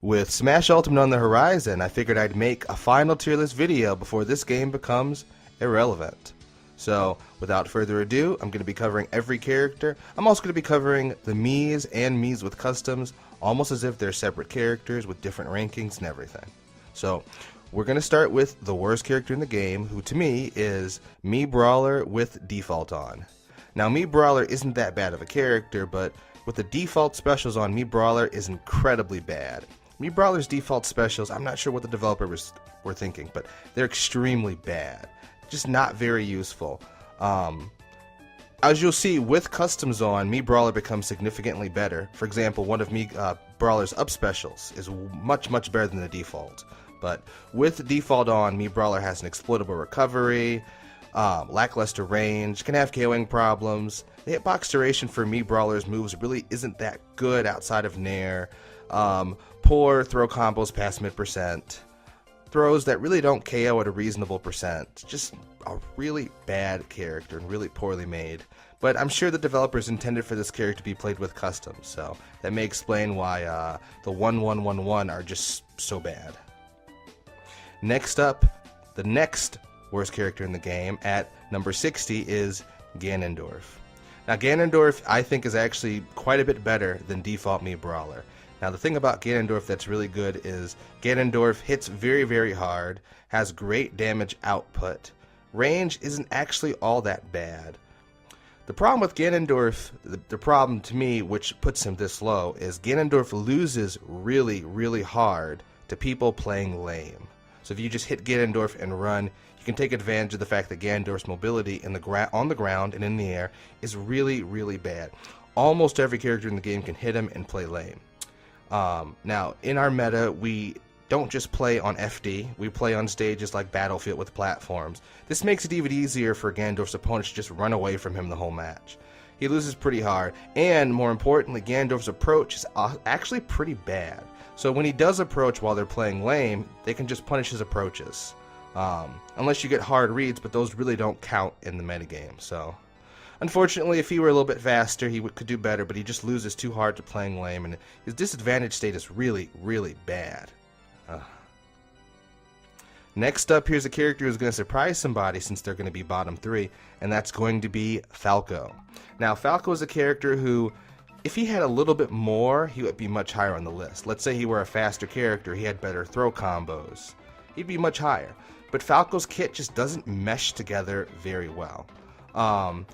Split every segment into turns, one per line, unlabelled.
With Smash Ultimate on the horizon, I figured I'd make a final tier list video before this game becomes irrelevant. So, without further ado, I'm going to be covering every character. I'm also going to be covering the Miis and Miis with customs, almost as if they're separate characters with different rankings and everything. So, we're going to start with the worst character in the game, who to me is Mii Brawler with Default on. Now, Mii Brawler isn't that bad of a character, but with the default specials on, Mii Brawler is incredibly bad. Mii Brawler's default specials, I'm not sure what the developers were thinking, but they're extremely bad. Just not very useful. As you'll see, with customs on, Mii Brawler becomes significantly better. For example, one of Mii Brawler's up specials is much better than the default. But with default on, Mii Brawler has an exploitable recovery, lackluster range, can have KOing problems. The hitbox duration for Mii Brawler's moves really isn't that good outside of Nair. Poor throw combos past mid%. Throws that really don't KO at a reasonable percent. Just a really bad character and really poorly made. But I'm sure the developers intended for this character to be played with customs, so that may explain why the 1-1-1-1 are just so bad. Next up, the next worst character in the game at number 60 is Ganondorf. Now Ganondorf I think is actually quite a bit better than default Mii Brawler. Now the thing about Ganondorf that's really good is Ganondorf hits very hard, has great damage output. Range isn't actually all that bad. The problem with Ganondorf, the problem to me which puts him this low, is Ganondorf loses really hard to people playing lame. So if you just hit Ganondorf and run, you can take advantage of the fact that Ganondorf's mobility on the ground and in the air is really bad. Almost every character in the game can hit him and play lame. Now, in our meta, we don't just play on FD, we play on stages like Battlefield with platforms. This makes it even easier for Ganondorf's opponents to just run away from him the whole match. He loses pretty hard, and more importantly, Ganondorf's approach is actually pretty bad. So when he does approach while they're playing lame, they can just punish his approaches. Unless you get hard reads, but those really don't count in the metagame, so... Unfortunately, if he were a little bit faster, he could do better, but he just loses too hard to playing lame, and his disadvantage state is really bad. Next up, here's a character who's going to surprise somebody since they're going to be bottom 3, and that's going to be Falco. Now, Falco is a character who, if he had a little bit more, he would be much higher on the list. Let's say he were a faster character, he had better throw combos. He'd be much higher. But Falco's kit just doesn't mesh together very well.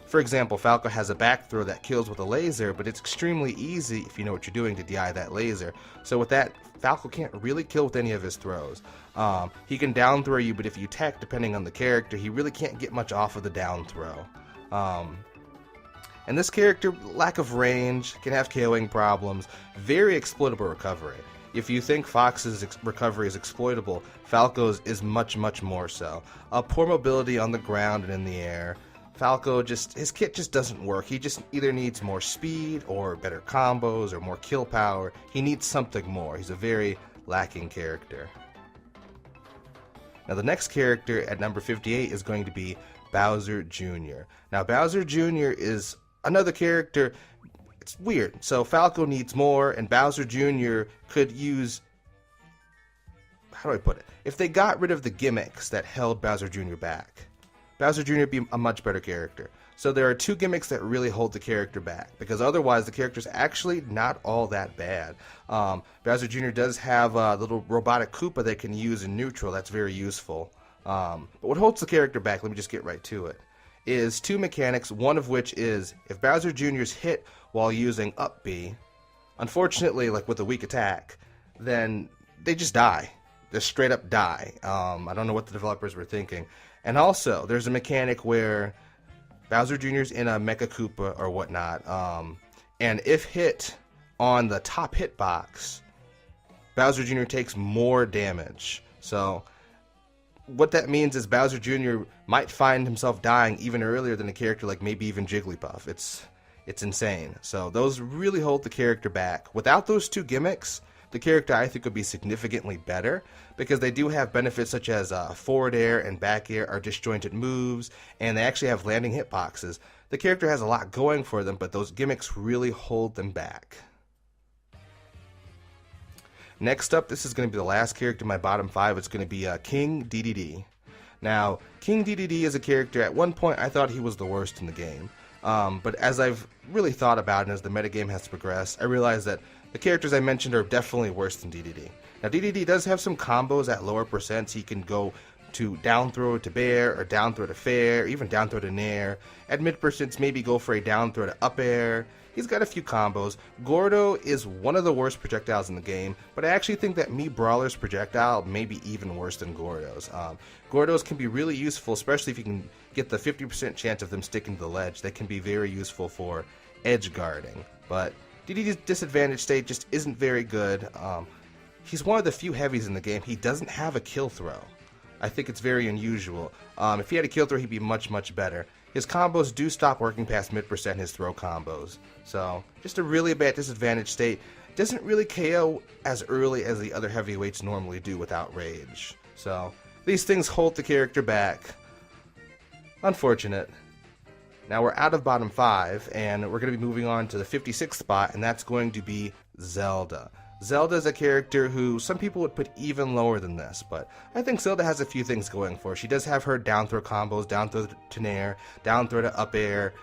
For example, Falco has a back throw that kills with a laser, but it's extremely easy if you know what you're doing to DI that laser. So with that, Falco can't really kill with any of his throws. He can down throw you, but if you tech, depending on the character, he really can't get much off of the down throw. And this character, lack of range, can have KOing problems, very exploitable recovery. If you think Fox's recovery is exploitable, Falco's is much more so. Poor mobility on the ground and in the air. Falco his kit just doesn't work. He just either needs more speed or better combos or more kill power. He needs something more. He's a very lacking character. Now the next character at number 58 is going to be Bowser Jr. Now Bowser Jr. is another character, it's weird. So Falco needs more and Bowser Jr. could use, how do I put it? If they got rid of the gimmicks that held Bowser Jr. back, Bowser Jr. would be a much better character. So there are two gimmicks that really hold the character back, because otherwise the character's actually not all that bad. Bowser Jr. does have a little robotic Koopa they can use in neutral, that's very useful. But what holds the character back, let me just get right to it, is two mechanics, one of which is, if Bowser Jr. is hit while using up B, unfortunately, like with a weak attack, then they just die. They straight up die. I don't know what the developers were thinking. And also, there's a mechanic where Bowser Jr.'s in a Mecha Koopa or whatnot, and if hit on the top hitbox, Bowser Jr. takes more damage. So, what that means is Bowser Jr. might find himself dying even earlier than a character like maybe even Jigglypuff. It's insane. So, those really hold the character back. Without those two gimmicks, the character I think would be significantly better, because they do have benefits such as forward air and back air are disjointed moves, and they actually have landing hitboxes. The character has a lot going for them, but those gimmicks really hold them back. Next up, this is going to be the last character in my bottom 5. It's going to be King Dedede. Now, King Dedede is a character, at one point I thought he was the worst in the game. But as I've really thought about it and as the metagame has progressed, I realized that the characters I mentioned are definitely worse than Dedede. Now, Dedede does have some combos at lower percents. He can go to down throw to bear, or down throw to fair, even down throw to nair. At mid percents, maybe go for a down throw to up air. He's got a few combos. Gordo is one of the worst projectiles in the game, but I actually think that Mii Brawler's projectile may be even worse than Gordo's. Gordo's can be really useful, especially if you can get the 50% chance of them sticking to the ledge. They can be very useful for edge guarding, but Dedede's disadvantage state just isn't very good. He's one of the few heavies in the game. He doesn't have a kill throw. I think it's very unusual. If he had a kill throw, he'd be much, much better. His combos do stop working past mid-percent his throw combos. So, just a really bad disadvantage state. Doesn't really KO as early as the other heavyweights normally do without rage. So, these things hold the character back. Unfortunate. Now we're out of bottom 5, and we're going to be moving on to the 56th spot, and that's going to be Zelda. Zelda is a character who some people would put even lower than this, but I think Zelda has a few things going for her. She does have her down throw combos, down throw to nair, down throw to up air.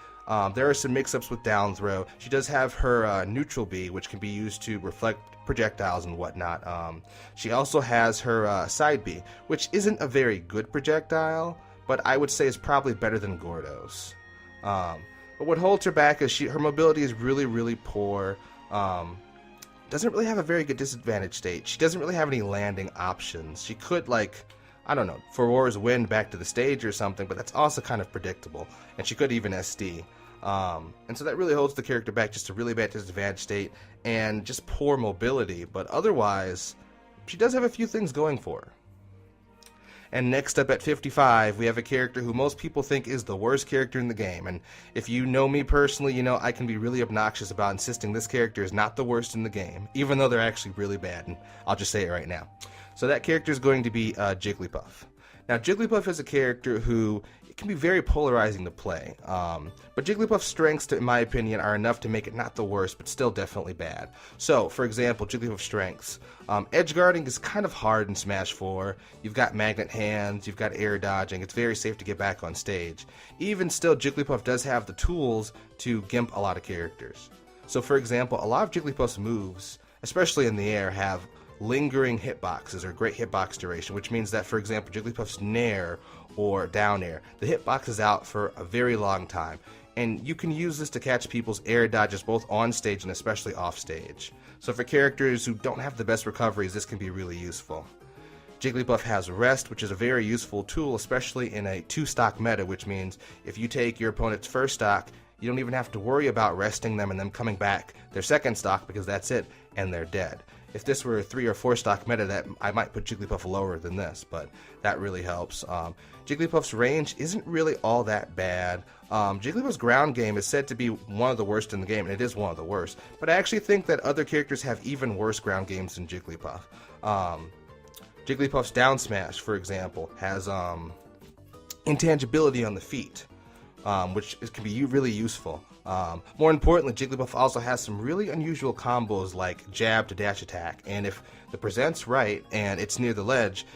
There are some mix-ups with down throw. She does have her neutral B, which can be used to reflect projectiles and whatnot. She also has her side B, which isn't a very good projectile, but I would say is probably better than Gordo's. But what holds her back is her mobility is really, really poor. Doesn't really have a very good disadvantage state. She doesn't really have any landing options. She could, like, I don't know, War's Wind back to the stage or something, but that's also kind of predictable. And she could even SD. And so that really holds the character back, just a really bad disadvantage state and just poor mobility. But otherwise, she does have a few things going for her. And next up at 55, we have a character who most people think is the worst character in the game. And if you know me personally, you know I can be really obnoxious about insisting this character is not the worst in the game, even though they're actually really bad, and I'll just say it right now. So that character is going to be Jigglypuff. Now, Jigglypuff is a character who it can be very polarizing to play, but Jigglypuff's strengths, in my opinion, are enough to make it not the worst, but still definitely bad. So, for example, Jigglypuff's strengths. Edge guarding is kind of hard in Smash 4. You've got magnet hands, you've got air dodging, it's very safe to get back on stage. Even still, Jigglypuff does have the tools to gimp a lot of characters. So, for example, a lot of Jigglypuff's moves, especially in the air, have lingering hitboxes or great hitbox duration, which means that, for example, Jigglypuff's nair or down air, the hitbox is out for a very long time, and you can use this to catch people's air dodges both on stage and especially off stage. So for characters who don't have the best recoveries, this can be really useful. Jigglypuff has rest, which is a very useful tool, especially in a 2-stock meta, which means if you take your opponent's first stock, you don't even have to worry about resting them and them coming back their second stock, because that's it, and they're dead. If this were a 3 or 4 stock meta, that I might put Jigglypuff lower than this, but that really helps. Jigglypuff's range isn't really all that bad. Jigglypuff's ground game is said to be one of the worst in the game, and it is one of the worst. But I actually think that other characters have even worse ground games than Jigglypuff. Jigglypuff's down smash, for example, has intangibility on the feet, which can be really useful. More importantly, Jigglypuff also has some really unusual combos like jab to dash attack, and if the present's right and it's near the ledge,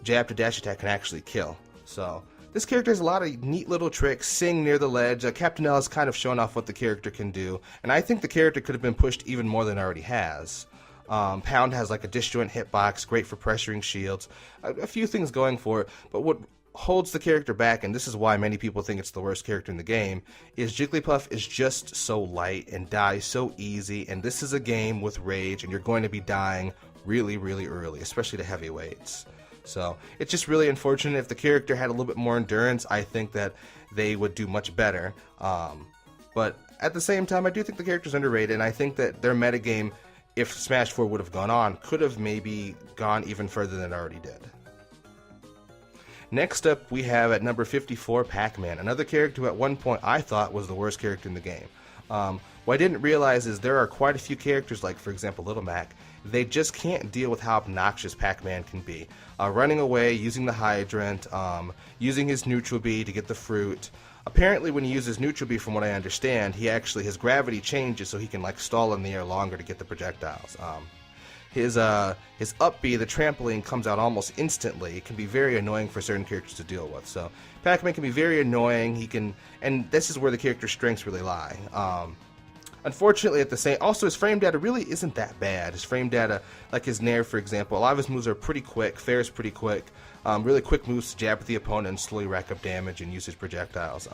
jab to dash attack can actually kill. So this character has a lot of neat little tricks. Sing near the ledge. Captain L has kind of shown off what the character can do, and I think the character could have been pushed even more than it already has. Pound has like a disjoint hitbox, great for pressuring shields, a few things going for it, but what holds the character back, and this is why many people think it's the worst character in the game, is Jigglypuff is just so light and dies so easy, and this is a game with rage, and you're going to be dying really, really early, especially to heavyweights. So it's just really unfortunate. If the character had a little bit more endurance, I think that they would do much better. But at the same time, I do think the character's underrated, and I think that their metagame, if Smash 4 would have gone on, could have maybe gone even further than it already did. Next up, we have at number 54, Pacman, another character who at one point I thought was the worst character in the game. What I didn't realize is there are quite a few characters, like for example Little Mac, they just can't deal with how obnoxious Pacman can be. Running away, using the hydrant, using his neutral B to get the fruit. Apparently when he uses neutral B, from what I understand, his gravity changes so he can like stall in the air longer to get the projectiles. his up B, the trampoline, comes out almost instantly. It can be very annoying for certain characters to deal with. So Pacman can be very annoying. He can, and this is where the character's strengths really lie. Unfortunately, at the same, also his frame data really isn't that bad. His frame data, like his Nair, for example, a lot of his moves are pretty quick. Fair is pretty quick. Really quick moves to jab at the opponent and slowly rack up damage and use his projectiles.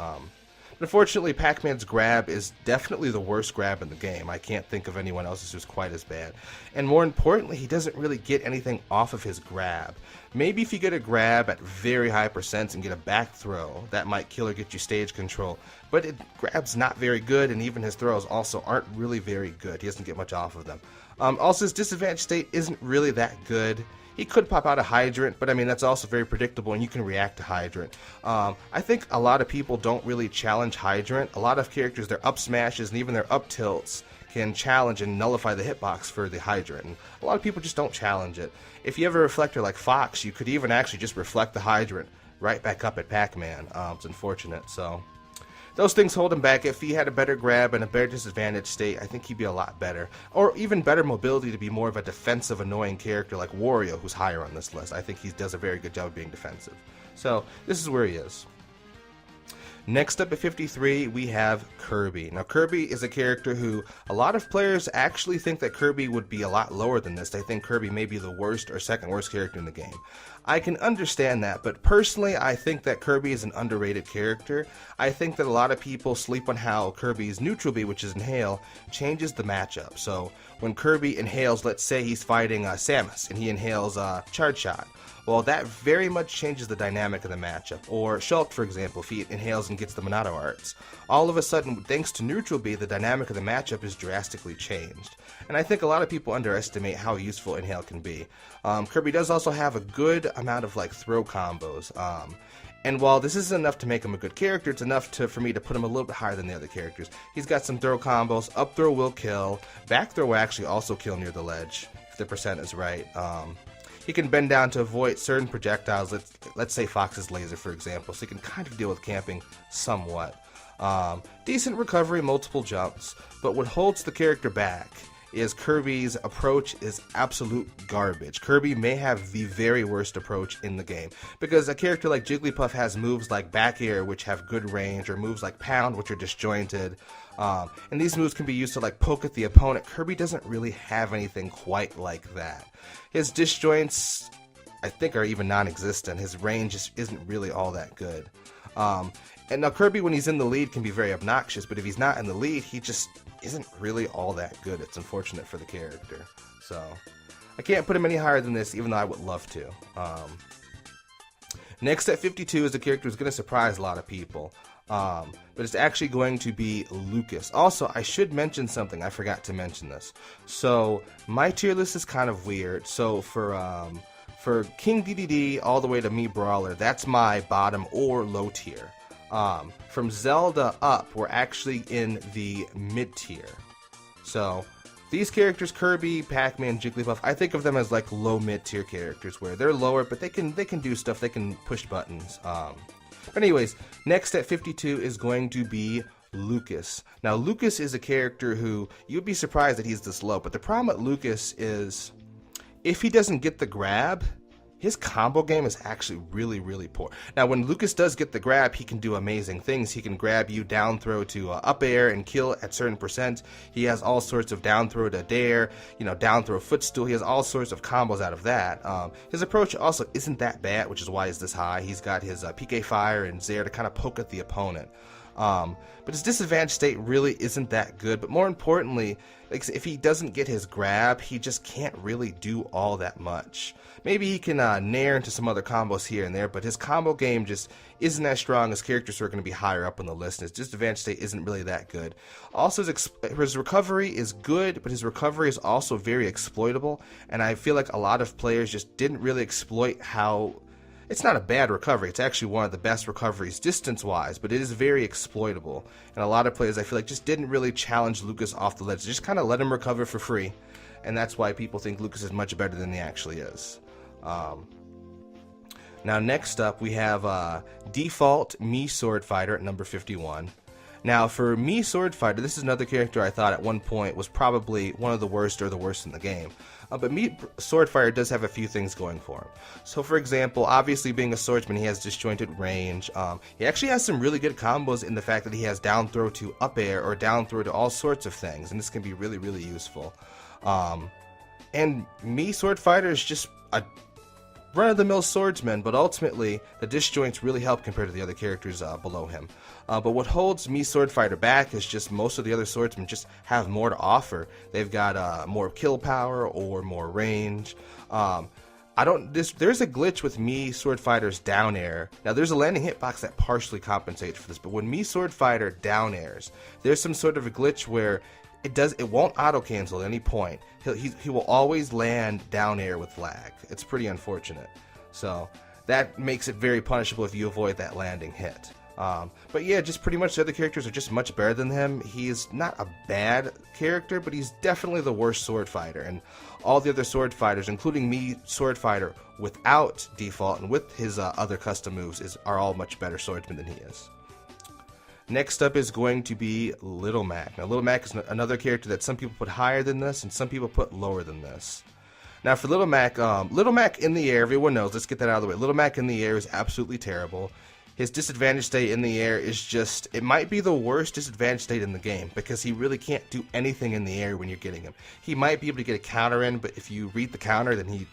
But unfortunately, Pacman's grab is definitely the worst grab in the game. I can't think of anyone else's who's quite as bad. And more importantly, he doesn't really get anything off of his grab. Maybe if you get a grab at very high percents and get a back throw, that might kill or get you stage control. But grab's not very good, and even his throws also aren't really very good. He doesn't get much off of them. Also, his disadvantage state isn't really that good. He could pop out a Hydrant, but I mean, that's also very predictable, and you can react to Hydrant. I think a lot of people don't really challenge Hydrant. A lot of characters, their up smashes and even their up tilts can challenge and nullify the hitbox for the Hydrant, and a lot of people just don't challenge it. If you have a reflector like Fox, you could even actually just reflect the Hydrant right back up at Pacman. It's unfortunate, so those things hold him back. If he had a better grab and a better disadvantage state, I think he'd be a lot better. Or even better mobility to be more of a defensive, annoying character like Wario, who's higher on this list. I think he does a very good job of being defensive. So, this is where he is. Next up at 53, we have Kirby. Now, Kirby is a character who a lot of players actually think that Kirby would be a lot lower than this. They think Kirby may be the worst or second worst character in the game. I can understand that, but personally, I think that Kirby is an underrated character. I think that a lot of people sleep on how Kirby's neutral B, which is Inhale, changes the matchup. So, when Kirby inhales, let's say he's fighting Samus, and he inhales Charge Shot. Well, that very much changes the dynamic of the matchup. Or Shulk, for example, if he inhales and gets the Monado Arts. All of a sudden, thanks to neutral B, the dynamic of the matchup is drastically changed. And I think a lot of people underestimate how useful Inhale can be. Kirby does also have a good amount of throw combos. And while this isn't enough to make him a good character, it's enough for me to put him a little bit higher than the other characters. He's got some throw combos. Up throw will kill. Back throw will actually also kill near the ledge, if the percent is right. He can bend down to avoid certain projectiles, let's say Fox's laser, for example, so he can kind of deal with camping somewhat. Decent recovery, multiple jumps, but what holds the character back is Kirby's approach is absolute garbage. Kirby may have the very worst approach in the game, because a character like Jigglypuff has moves like back air, which have good range, or moves like pound, which are disjointed. And these moves can be used to poke at the opponent. Kirby doesn't really have anything quite like that. His disjoints, I think, are even non-existent. His range just isn't really all that good. And now Kirby, when he's in the lead, can be very obnoxious, but if he's not in the lead, he just isn't really all that good. It's unfortunate for the character. So, I can't put him any higher than this, even though I would love to. Next at 52 is a character who's going to surprise a lot of people. But it's actually going to be Lucas. Also, I should mention something. I forgot to mention this. So, my tier list is kind of weird. So, for King DDD all the way to Mii Brawler, that's my bottom or low tier. From Zelda up, we're actually in the mid-tier. So, these characters, Kirby, Pacman, Jigglypuff, I think of them as low mid-tier characters, where they're lower, but they can do stuff, they can push buttons. But anyways, next at 52 is going to be Lucas. Now, Lucas is a character who, you'd be surprised that he's this low, but the problem with Lucas is, if he doesn't get the grab, his combo game is actually really, really poor. Now, when Lucas does get the grab, he can do amazing things. He can grab you down throw to up air and kill at certain percent. He has all sorts of down throw to dare, down throw footstool. He has all sorts of combos out of that. His approach also isn't that bad, which is why he's this high. He's got his PK Fire and Zair to kind of poke at the opponent. But his disadvantage state really isn't that good. But more importantly, if he doesn't get his grab, he just can't really do all that much. Maybe he can nair into some other combos here and there, but his combo game just isn't as strong as characters who are going to be higher up on the list, and his disadvantage state isn't really that good. Also, his recovery is good, but his recovery is also very exploitable, and I feel like a lot of players just didn't really exploit how... It's not a bad recovery, it's actually one of the best recoveries distance-wise, but it is very exploitable, and a lot of players I feel like just didn't really challenge Lucas off the ledge, just kind of let him recover for free, and that's why people think Lucas is much better than he actually is. Now next up we have Default Mii SwordFighter at number 51. Now, for Mii SwordFighter, this is another character I thought at one point was probably one of the worst or the worst in the game. But Mii SwordFighter does have a few things going for him. So, for example, obviously being a swordsman, he has disjointed range. He actually has some really good combos in the fact that he has down throw to up air or down throw to all sorts of things, and this can be really, really useful. And Mii SwordFighter is just a run-of-the-mill swordsman, but ultimately the disjoints really help compared to the other characters below him. But what holds Mii SwordFighter back is just most of the other swordsmen just have more to offer. They've got more kill power or more range. There's a glitch with Mii SwordFighter's down air. Now there's a landing hitbox that partially compensates for this, but when Mii SwordFighter down airs, there's some sort of a glitch where it won't auto cancel at any point. He will always land down air with lag. It's pretty unfortunate. So that makes it very punishable if you avoid that landing hit. But yeah, just pretty much the other characters are just much better than him. He's not a bad character, but he's definitely the worst sword fighter. And all the other sword fighters, including Mii SwordFighter without default and with his other custom moves, are all much better swordsmen than he is. Next up is going to be Little Mac. Now, Little Mac is another character that some people put higher than this and some people put lower than this. Now, for Little Mac in the air, everyone knows, let's get that out of the way. Little Mac in the air is absolutely terrible. His disadvantage state in the air is just, it might be the worst disadvantage state in the game because he really can't do anything in the air when you're getting him. He might be able to get a counter in, but if you read the counter, then he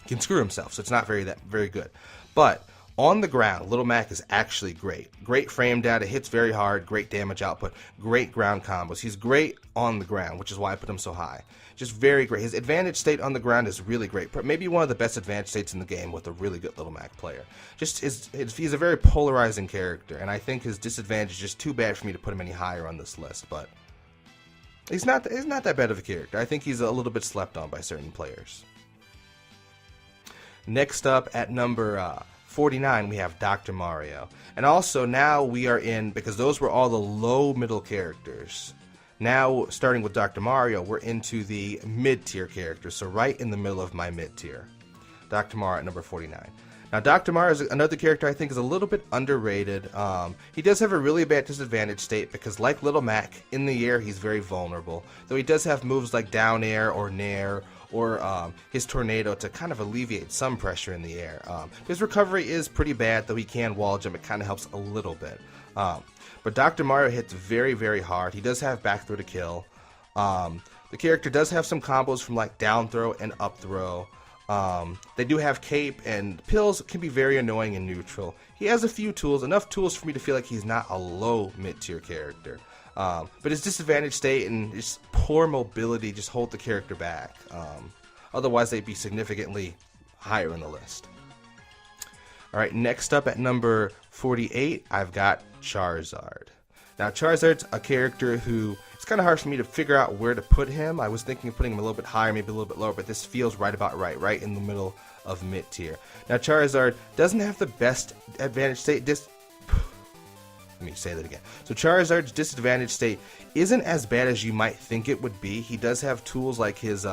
can screw himself, so it's not very good. But on the ground, Little Mac is actually great. Great frame data, hits very hard, great damage output, great ground combos. He's great on the ground, which is why I put him so high. Just very great. His advantage state on the ground is really great. Maybe one of the best advantage states in the game with a really good Little Mac player. He's a very polarizing character, and I think his disadvantage is just too bad for me to put him any higher on this list. But he's not that bad of a character. I think he's a little bit slept on by certain players. Next up at number 49, we have Dr. Mario. And also now we are in, because those were all the low middle characters. Now, starting with Dr. Mario, we're into the mid-tier characters, so right in the middle of my mid-tier. Dr. Mario at number 49. Now, Dr. Mario is another character I think is a little bit underrated. He does have a really bad disadvantage state because, like Little Mac, in the air he's very vulnerable. Though he does have moves like down air or nair, or his tornado to kind of alleviate some pressure in the air. His recovery is pretty bad, though he can wall jump. It kind of helps a little bit. But Dr. Mario hits very, very hard. He does have back throw to kill. The character does have some combos from like down throw and up throw. They do have cape, and pills can be very annoying and neutral. He has a few tools, enough tools for me to feel like he's not a low mid-tier character. But his disadvantage state and his poor mobility just hold the character back. Otherwise, they'd be significantly higher in the list. Alright, next up at number 48, I've got Charizard. Now, Charizard's a character who, it's kind of hard for me to figure out where to put him. I was thinking of putting him a little bit higher, maybe a little bit lower, but this feels right right in the middle of mid-tier. Now, Charizard doesn't have the best advantage state. Let me say that again. So Charizard's disadvantage state isn't as bad as you might think it would be. He does have tools like his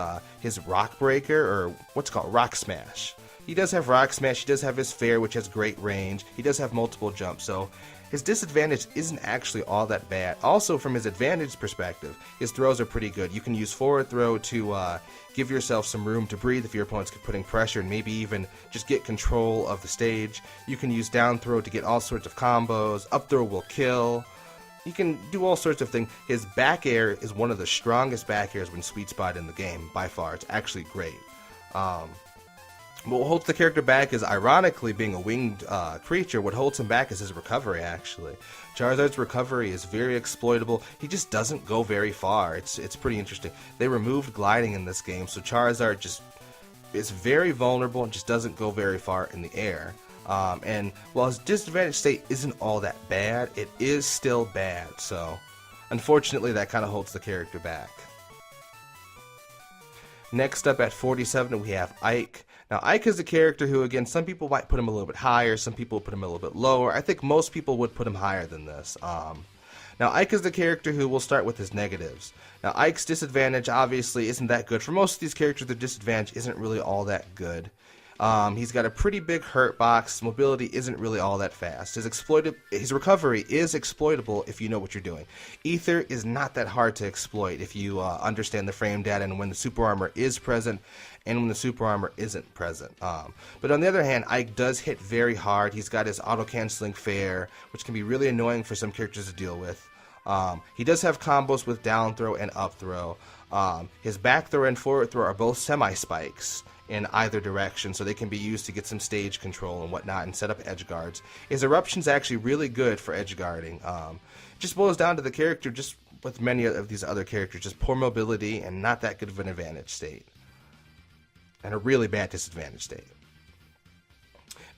Rock Breaker, or what's called Rock Smash. He does have Rock Smash, he does have his Fair, which has great range. He does have multiple jumps, so his disadvantage isn't actually all that bad. Also, from his advantage perspective, his throws are pretty good. You can use forward throw to give yourself some room to breathe if your opponent's putting pressure, and maybe even just get control of the stage. You can use down throw to get all sorts of combos. Up throw will kill. You can do all sorts of things. His back air is one of the strongest back airs when sweet spot in the game, by far. It's actually great. What holds the character back is, ironically, being a winged creature. What holds him back is his recovery, actually. Charizard's recovery is very exploitable. He just doesn't go very far. It's pretty interesting. They removed gliding in this game, so Charizard just is very vulnerable and just doesn't go very far in the air. And while his disadvantage state isn't all that bad, it is still bad. So, unfortunately, that kind of holds the character back. Next up at 47, we have Ike. Now, Ike is a character who, again, some people might put him a little bit higher, some people put him a little bit lower. I think most people would put him higher than this. Now, Ike is the character who will start with his negatives. Now, Ike's disadvantage, obviously, isn't that good. For most of these characters, their disadvantage isn't really all that good. He's got a pretty big hurt box. Mobility isn't really all that fast. His recovery is exploitable if you know what you're doing. Ether is not that hard to exploit if you understand the frame data and when the super armor is present and when the super armor isn't present. But on the other hand, Ike does hit very hard. He's got his auto-canceling fair, which can be really annoying for some characters to deal with. He does have combos with down throw and up throw. His back throw and forward throw are both semi-spikes in either direction, so they can be used to get some stage control and whatnot and set up edge guards. His eruption's actually really good for edge guarding. Just boils down to the character, just with many of these other characters, just poor mobility and not that good of an advantage state. And a really bad disadvantage state.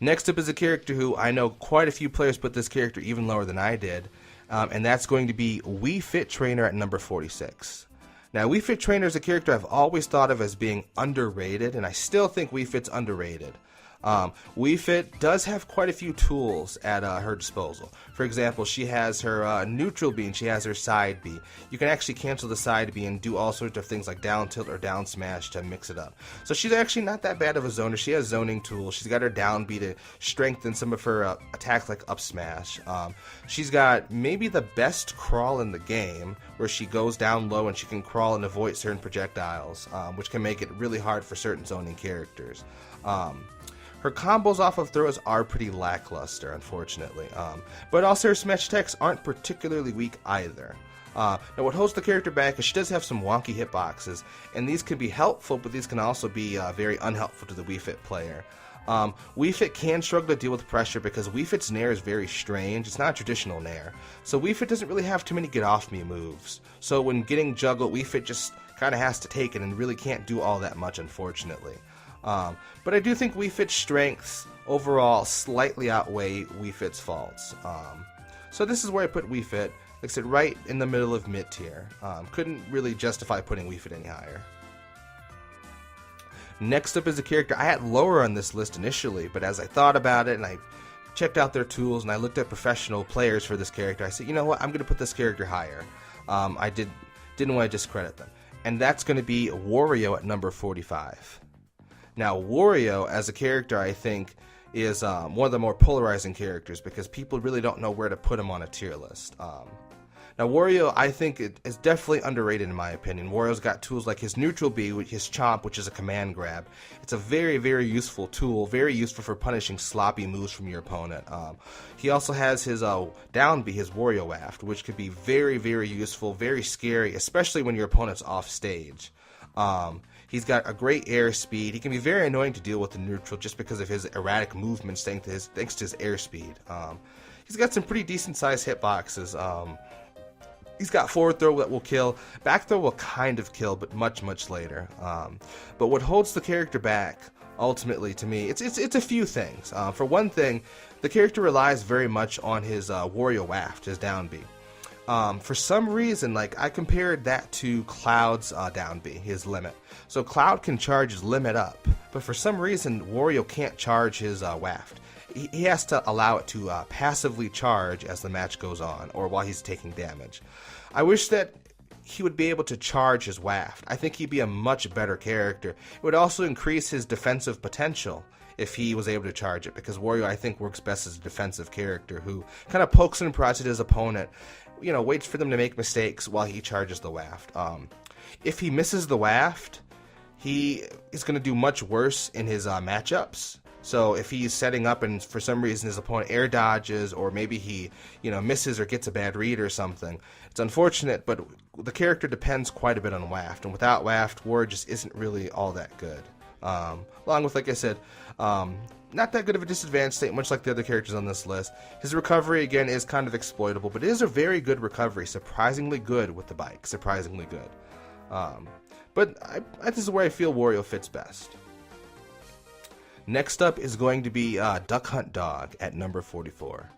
Next up is a character who I know quite a few players put this character even lower than I did, and that's going to be Wii Fit Trainer at number 46. Now, Wii Fit Trainer is a character I've always thought of as being underrated, and I still think Wii Fit's underrated. Wii Fit does have quite a few tools at her disposal. For example, she has her neutral B and she has her side B. You can actually cancel the side B and do all sorts of things like down tilt or down smash to mix it up. So she's actually not that bad of a zoner. She has zoning tools. She's got her down B to strengthen some of her attacks like up smash. She's got maybe the best crawl in the game, where she goes down low and she can crawl and avoid certain projectiles, which can make it really hard for certain zoning characters. Her combos off of throws are pretty lackluster, unfortunately, but also her smash attacks aren't particularly weak either. Now, what holds the character back is she does have some wonky hitboxes, and these can be helpful, but these can also be very unhelpful to the Wii Fit player. Wii Fit can struggle to deal with pressure because Wii Fit's nair is very strange. It's not a traditional nair, so Wii Fit doesn't really have too many get-off-me moves. So when getting juggled, Wii Fit just kind of has to take it and really can't do all that much, unfortunately. But I do think Wii Fit's strengths overall slightly outweigh Wii Fit's faults. So this is where I put Wii Fit, like I said, right in the middle of mid-tier. Couldn't really justify putting Wii Fit any higher. Next up is a character I had lower on this list initially, but as I thought about it and I checked out their tools and I looked at professional players for this character, I said, you know what, I'm going to put this character higher. I didn't want to discredit them. And that's going to be Wario at number 45. Now, Wario, as a character, I think, is one of the more polarizing characters because people really don't know where to put him on a tier list. Now, Wario, I think, is definitely underrated in my opinion. Wario's got tools like his neutral B, his chomp, which is a command grab. It's a very, very useful tool, very useful for punishing sloppy moves from your opponent. He also has his down B, his Wario Waft, which could be very, very useful, very scary, especially when your opponent's off stage. He's got a great air speed. He can be very annoying to deal with in neutral just because of his erratic movements thanks to his air speed. He's got some pretty decent sized hitboxes. He's got forward throw that will kill. Back throw will kind of kill, but much, much later. But what holds the character back, ultimately, to me, it's a few things. For one thing, the character relies very much on his Wario Waft, his down B. For some reason, like I compared that to Cloud's down B, his limit. So Cloud can charge his limit up, but for some reason Wario can't charge his Waft. He has to allow it to passively charge as the match goes on, or while he's taking damage. I wish that he would be able to charge his Waft. I think he'd be a much better character. It would also increase his defensive potential if he was able to charge it, because Wario, I think, works best as a defensive character who kind of pokes and prods at his opponent, you know, waits for them to make mistakes while he charges the Waft. If he misses the Waft, he is going to do much worse in his matchups. So if he's setting up and for some reason his opponent air dodges, or maybe he, you know, misses or gets a bad read or something, it's unfortunate, but the character depends quite a bit on Waft, and without Waft, Wario just isn't really all that good. Along with, like I said, not that good of a disadvantage state, much like the other characters on this list. His recovery, again, is kind of exploitable, but it is a very good recovery. Surprisingly good with the bike. Surprisingly good. But this is where I feel Wario fits best. Next up is going to be Duck Hunt Dog at number 44.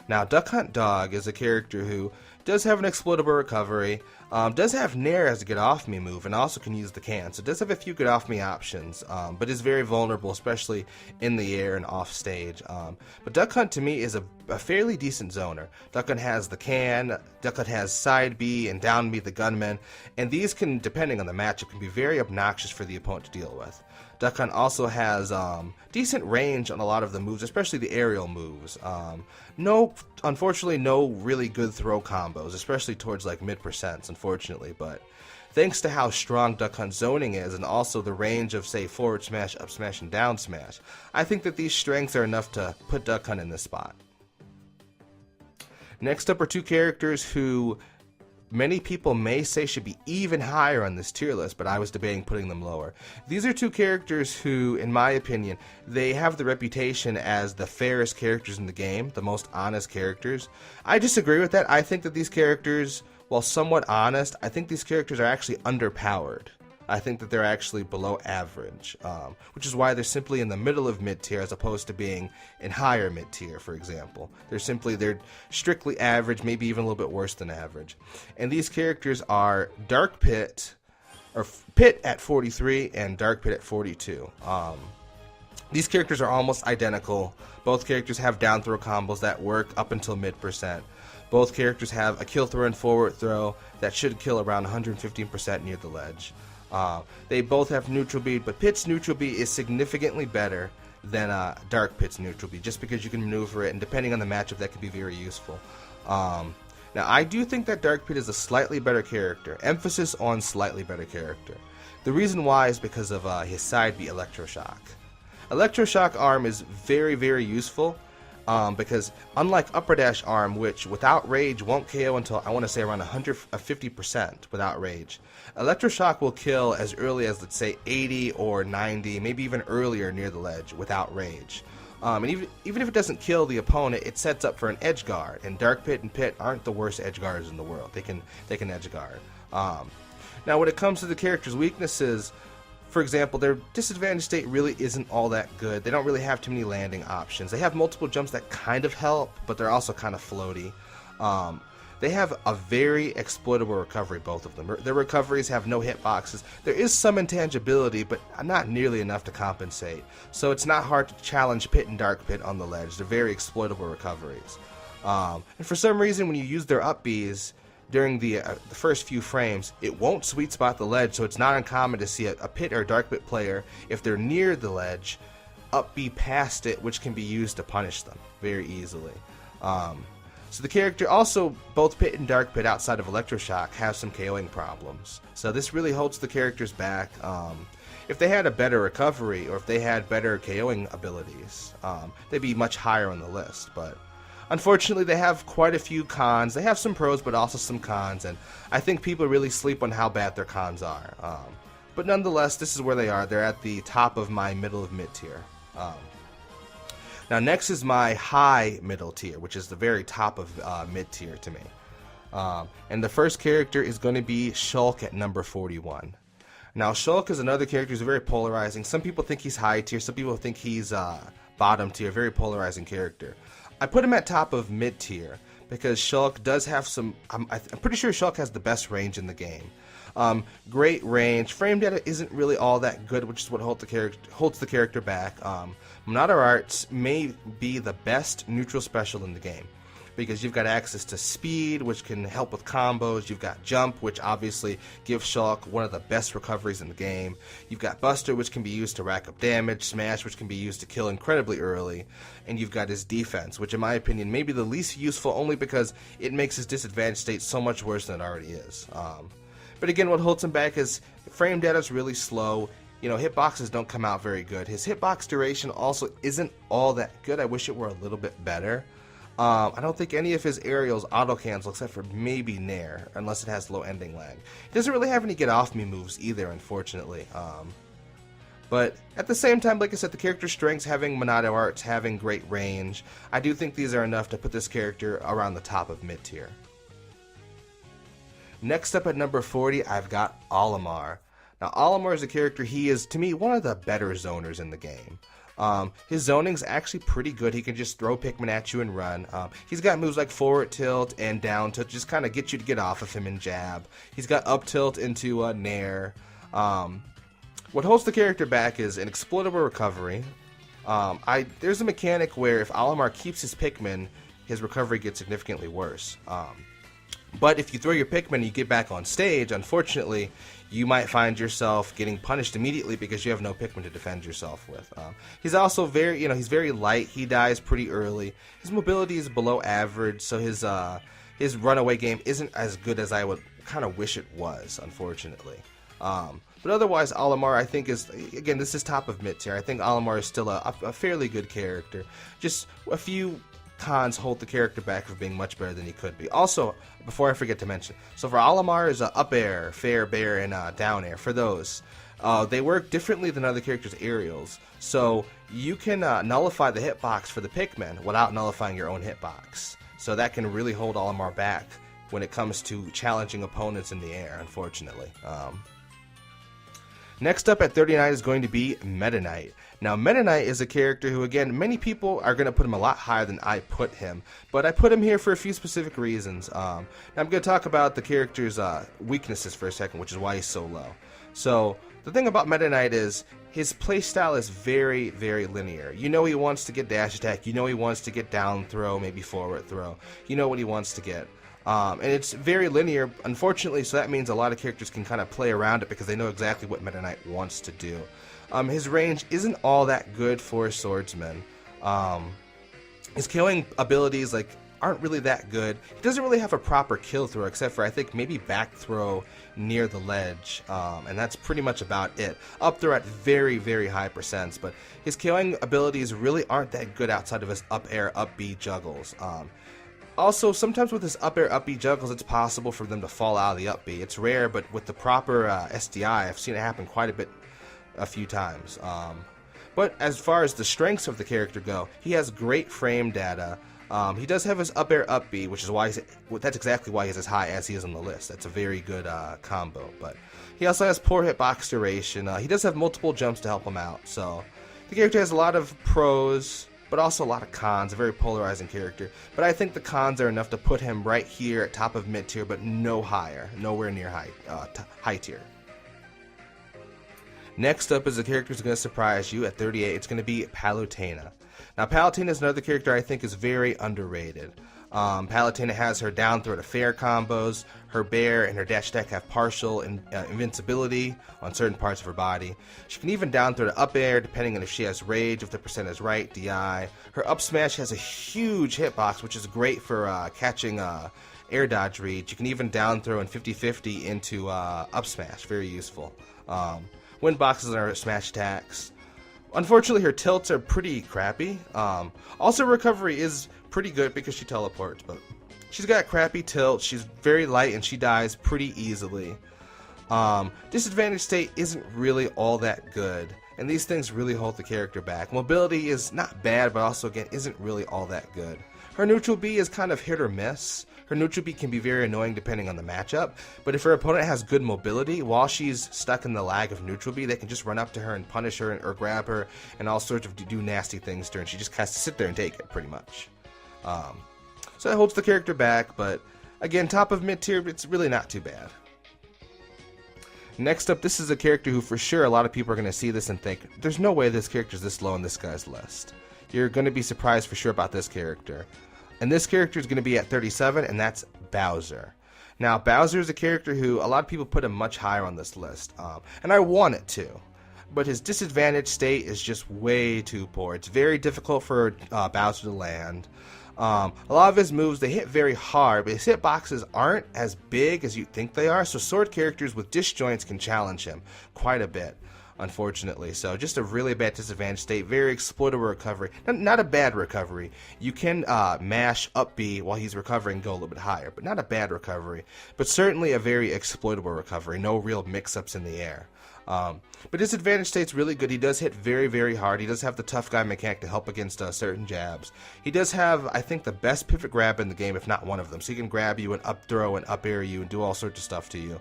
Now, Duck Hunt Dog is a character who does have an exploitable recovery, does have Nair as a get-off-me move, and also can use the can, so it does have a few get-off-me options, but is very vulnerable, especially in the air and off-stage. But Duck Hunt, to me, is a fairly decent zoner. Duck Hunt has the can, Duck Hunt has side B and down B, the gunman, and these can, depending on the matchup, can be very obnoxious for the opponent to deal with. Duck Hunt also has decent range on a lot of the moves, especially the aerial moves. Unfortunately, no really good throw combos, especially towards like mid-percents, unfortunately, but thanks to how strong Duck Hunt zoning is and also the range of, say, forward smash, up smash, and down smash, I think that these strengths are enough to put Duck Hunt in this spot. Next up are two characters who many people may say should be even higher on this tier list, but I was debating putting them lower. These are two characters who, in my opinion, they have the reputation as the fairest characters in the game, the most honest characters. I disagree with that. I think that these characters, while somewhat honest, I think these characters are actually underpowered. I think that they're actually below average, which is why they're simply in the middle of mid-tier as opposed to being in higher mid-tier, for example. They're strictly average, maybe even a little bit worse than average. And these characters are Dark Pit, or Pit at 43 and Dark Pit at 42. These characters are almost identical. Both characters have down throw combos that work up until mid-percent. Both characters have a kill throw and forward throw that should kill around 115% near the ledge. They both have neutral B, but Pit's neutral B is significantly better than Dark Pit's neutral B, just because you can maneuver it, and depending on the matchup, that can be very useful. Now, I do think that Dark Pit is a slightly better character. Emphasis on slightly better character. The reason why is because of his side B, Electroshock. Electroshock arm is very, very useful. Because unlike Upper Dash Arm, which without rage won't KO until, I want to say, around 150% without rage, Electroshock will kill as early as, let's say, 80 or 90, maybe even earlier near the ledge without rage. And even if it doesn't kill the opponent, it sets up for an edge guard, and Dark Pit and Pit aren't the worst edge guards in the world. They can edge guard. Now, when it comes to the character's weaknesses, for example, their disadvantage state really isn't all that good. They don't really have too many landing options. They have multiple jumps that kind of help, but they're also kind of floaty. They have a very exploitable recovery, both of them. Their recoveries have no hitboxes. There is some intangibility, but not nearly enough to compensate. So it's not hard to challenge Pit and Dark Pit on the ledge. They're very exploitable recoveries. And for some reason, when you use their up Bs, during the first few frames, it won't sweet spot the ledge, so it's not uncommon to see a Pit or Dark Pit player, if they're near the ledge, up B past it, which can be used to punish them very easily. So the character, also both Pit and Dark Pit outside of Electroshock have some KOing problems, so this really holds the characters back. If they had a better recovery, or if they had better KOing abilities, they'd be much higher on the list, but unfortunately, they have quite a few cons. They have some pros, but also some cons, and I think people really sleep on how bad their cons are. But nonetheless, this is where they are. They're at the top of my middle of mid-tier. Now, next is my high middle tier, which is the very top of mid-tier to me. And the first character is going to be Shulk at number 41. Now, Shulk is another character who's very polarizing. Some people think he's high tier. Some people think he's bottom tier. Very polarizing character. I put him at top of mid-tier because Shulk does have some, I'm pretty sure Shulk has the best range in the game. Great range. Frame data isn't really all that good, which is what holds the character back. Monado Arts may be the best neutral special in the game, because you've got access to speed, which can help with combos. You've got jump, which obviously gives Shulk one of the best recoveries in the game. You've got Buster, which can be used to rack up damage. Smash, which can be used to kill incredibly early. And you've got his defense, which in my opinion may be the least useful, only because it makes his disadvantage state so much worse than it already is. But again, what holds him back is frame data is really slow. You know, hitboxes don't come out very good. His hitbox duration also isn't all that good. I wish it were a little bit better. I don't think any of his aerials auto-cancel except for maybe Nair, unless it has low ending lag. He doesn't really have any get-off-me moves either, unfortunately. But at the same time, like I said, the character strengths, having Monado Arts, having great range, I do think these are enough to put this character around the top of mid-tier. Next up at number 40, I've got Olimar. Now, Olimar is a character, he is, to me, one of the better zoners in the game. His zoning's actually pretty good. He can just throw Pikmin at you and run. He's got moves like forward tilt and down tilt, just kind of get you to get off of him and jab. He's got up tilt into Nair. What holds the character back is an exploitable recovery. There's a mechanic where if Olimar keeps his Pikmin, his recovery gets significantly worse. But if you throw your Pikmin and you get back on stage, unfortunately, you might find yourself getting punished immediately because you have no Pikmin to defend yourself with. He's also very, he's very light. He dies pretty early. His mobility is below average, so his runaway game isn't as good as I would kind of wish it was, unfortunately. But otherwise, Olimar, I think, is, again, this is top of mid tier. I think Olimar is still a fairly good character. Just a few cons hold the character back from being much better than he could be. Also, before I forget to mention, so for Olimar is up air, fair, bear, and down air. For those, they work differently than other characters' aerials. So you can nullify the hitbox for the Pikmin without nullifying your own hitbox. So that can really hold Olimar back when it comes to challenging opponents in the air, unfortunately. Next up at 39 is going to be Metaknight. Now, Metaknight is a character who, again, many people are going to put him a lot higher than I put him, but I put him here for a few specific reasons. Now, I'm going to talk about the character's weaknesses for a second, which is why he's so low. So, the thing about Metaknight is his playstyle is very, very linear. You know he wants to get dash attack, you know he wants to get down throw, maybe forward throw. You know what he wants to get. And it's very linear, unfortunately, so that means a lot of characters can kind of play around it because they know exactly what Metaknight wants to do. His range isn't all that good for a swordsman. His killing abilities aren't really that good. He doesn't really have a proper kill throw except for, I think, maybe back throw near the ledge, and that's pretty much about it. Up throw at very, very high percents, but his killing abilities really aren't that good outside of his up air, up B juggles. Also, sometimes with his up air, up B juggles, it's possible for them to fall out of the up B. It's rare, but with the proper SDI, I've seen it happen quite a few times. But as far as the strengths of the character go, he has great frame data. He does have his up air, up B, which is why that's exactly why he's as high as he is on the list. That's a very good combo. But he also has poor hitbox duration. He does have multiple jumps to help him out. So the character has a lot of pros, but also a lot of cons, a very polarizing character. But I think the cons are enough to put him right here at top of mid tier, but no higher, nowhere near high tier. Next up is a character who's going to surprise you at 38. It's going to be Palutena. Now, Palutena is another character I think is very underrated. Palutena has her down throw to fair combos. Her bear and her dash attack have partial invincibility on certain parts of her body. She can even down throw to up air depending on if she has rage, if the percent is right, DI. Her up smash has a huge hitbox, which is great for catching air dodge read. You can even down throw in 50-50 into up smash, very useful. Wind boxes are smash attacks. Unfortunately, her tilts are pretty crappy. Also, recovery is pretty good because she teleports, but she's got crappy tilt, she's very light, and she dies pretty easily. Disadvantage state isn't really all that good, and these things really hold the character back. Mobility is not bad, but also, again, isn't really all that good. Her neutral B is kind of hit or miss. Her neutral B can be very annoying depending on the matchup, but if her opponent has good mobility, while she's stuck in the lag of neutral B, they can just run up to her and punish her or grab her and all sorts of do nasty things to her, and she just has to sit there and take it, pretty much. So that holds the character back, but again, top of mid-tier, it's really not too bad. Next up, this is a character who for sure a lot of people are going to see this and think, there's no way this character's this low on this guy's list. You're going to be surprised for sure about this character. And this character is going to be at 37, and that's Bowser. Now, Bowser is a character who a lot of people put him much higher on this list, and I want it to. But his disadvantage state is just way too poor. It's very difficult for Bowser to land. A lot of his moves, they hit very hard, but his hitboxes aren't as big as you think they are, so sword characters with disjoints can challenge him quite a bit, unfortunately. So just a really bad disadvantage state, very exploitable recovery. Not a bad recovery. You can mash up B while he's recovering and go a little bit higher, but not a bad recovery. But certainly a very exploitable recovery, no real mix-ups in the air. But his advantage state's really good. He does hit very, very hard. He does have the tough guy mechanic to help against certain jabs. He does have, I think, the best pivot grab in the game, if not one of them. So he can grab you and up throw and up air you and do all sorts of stuff to you.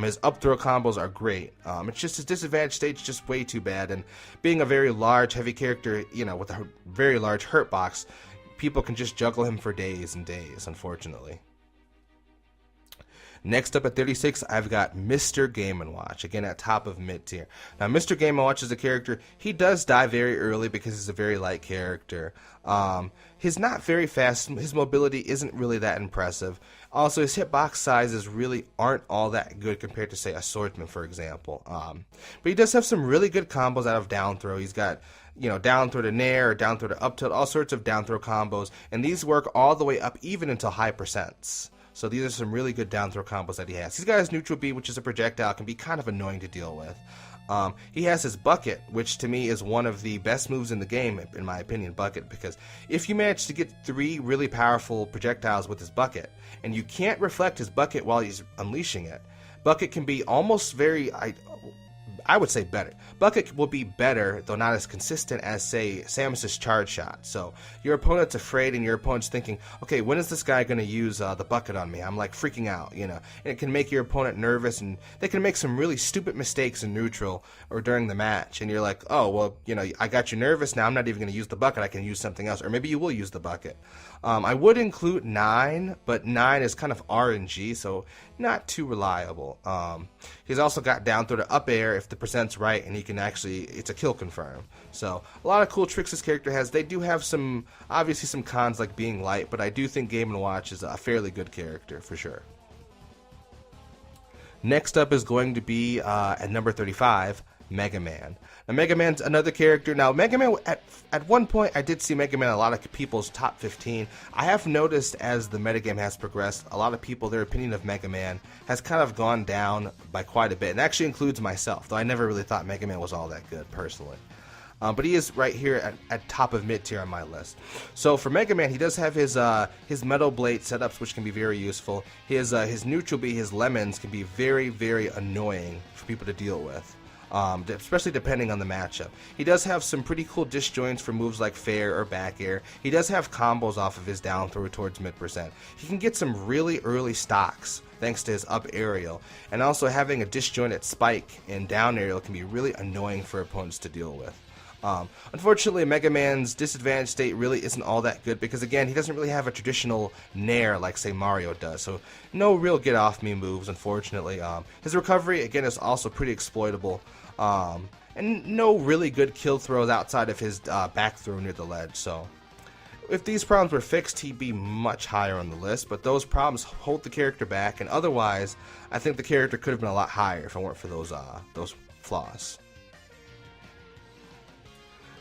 His up throw combos are great. It's just his disadvantage state's just way too bad. And being a very large, heavy character, with a very large hurt box, people can just juggle him for days and days, unfortunately. Next up at 36, I've got Mr. Game & Watch, again at top of mid-tier. Now, Mr. Game & Watch is a character, he does die very early because he's a very light character. He's not very fast, his mobility isn't really that impressive. Also, his hitbox sizes really aren't all that good compared to, say, a swordsman, for example. But he does have some really good combos out of down throw. He's got, you know, down throw to nair, or down throw to up tilt, all sorts of down throw combos, and these work all the way up even into high percents. So these are some really good down throw combos that he has. He's got his neutral B, which is a projectile, can be kind of annoying to deal with. He has his bucket, which to me is one of the best moves in the game, in my opinion, bucket, because if you manage to get 3 really powerful projectiles with his bucket, and you can't reflect his bucket while he's unleashing it, bucket can be almost very, I would say better. Bucket will be better, though not as consistent as, say, Samus's charge shot. So your opponent's afraid and your opponent's thinking, okay, when is this guy going to use the bucket on me? I'm like freaking out, you know. And it can make your opponent nervous, and they can make some really stupid mistakes in neutral or during the match. And you're like, oh, well, you know, I got you nervous, now I'm not even going to use the bucket, I can use something else. Or maybe you will use the bucket. I would include 9, but 9 is kind of RNG, so not too reliable. He's also got down throw to up air if the percent's right, and he can actually, it's a kill confirm. So a lot of cool tricks this character has. They do have some, obviously some cons like being light, but I do think Game & Watch is a fairly good character for sure. Next up is going to be at number 35, Megaman. Now, Megaman's another character. Now, Megaman, at one point, I did see Megaman in a lot of people's top 15. I have noticed as the metagame has progressed, a lot of people, their opinion of Megaman has kind of gone down by quite a bit, and actually includes myself, though I never really thought Megaman was all that good, personally. But he is right here at top of mid-tier on my list. So for Megaman, he does have his Metal Blade setups, which can be very useful. His neutral B, his lemons, can be very, very annoying for people to deal with. Especially depending on the matchup. He does have some pretty cool disjoints for moves like fair or back air. He does have combos off of his down throw towards mid percent. He can get some really early stocks thanks to his up aerial, and also having a disjointed spike and down aerial can be really annoying for opponents to deal with. Unfortunately, Mega Man's disadvantage state really isn't all that good because, again, he doesn't really have a traditional nair like, say, Mario does. So no real get-off-me moves, unfortunately. His recovery, again, is also pretty exploitable. And no really good kill throws outside of his back throw near the ledge. So if these problems were fixed, he'd be much higher on the list. But those problems hold the character back. And otherwise, I think the character could have been a lot higher if it weren't for those flaws.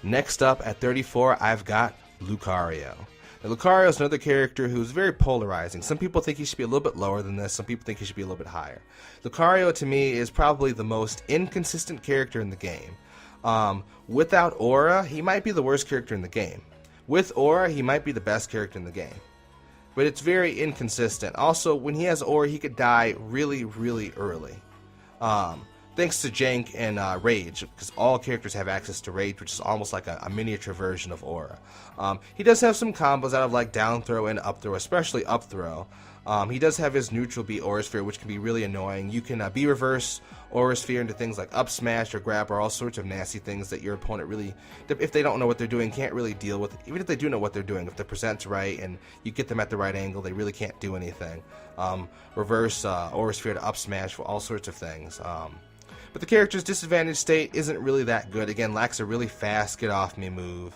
Next up at 34, I've got Lucario. Now, Lucario is another character who's very polarizing. Some people think he should be a little bit lower than this. Some people think he should be a little bit higher. Lucario, to me, is probably the most inconsistent character in the game. Without Aura, he might be the worst character in the game. With Aura, he might be the best character in the game. But it's very inconsistent. Also, when he has Aura, he could die really, really early. Thanks to Jank and Rage, because all characters have access to Rage, which is almost like a miniature version of Aura. He does have some combos out of like down throw and up throw, especially up throw. He does have his neutral B Aura Sphere, which can be really annoying. You can B reverse Aura Sphere into things like up smash or grab, or all sorts of nasty things that your opponent really, if they don't know what they're doing, can't really deal with. Even if they do know what they're doing, if the percent's right and you get them at the right angle, they really can't do anything. Reverse Aura Sphere to up smash for all sorts of things. But the character's disadvantage state isn't really that good. Again, lacks a really fast get-off-me move.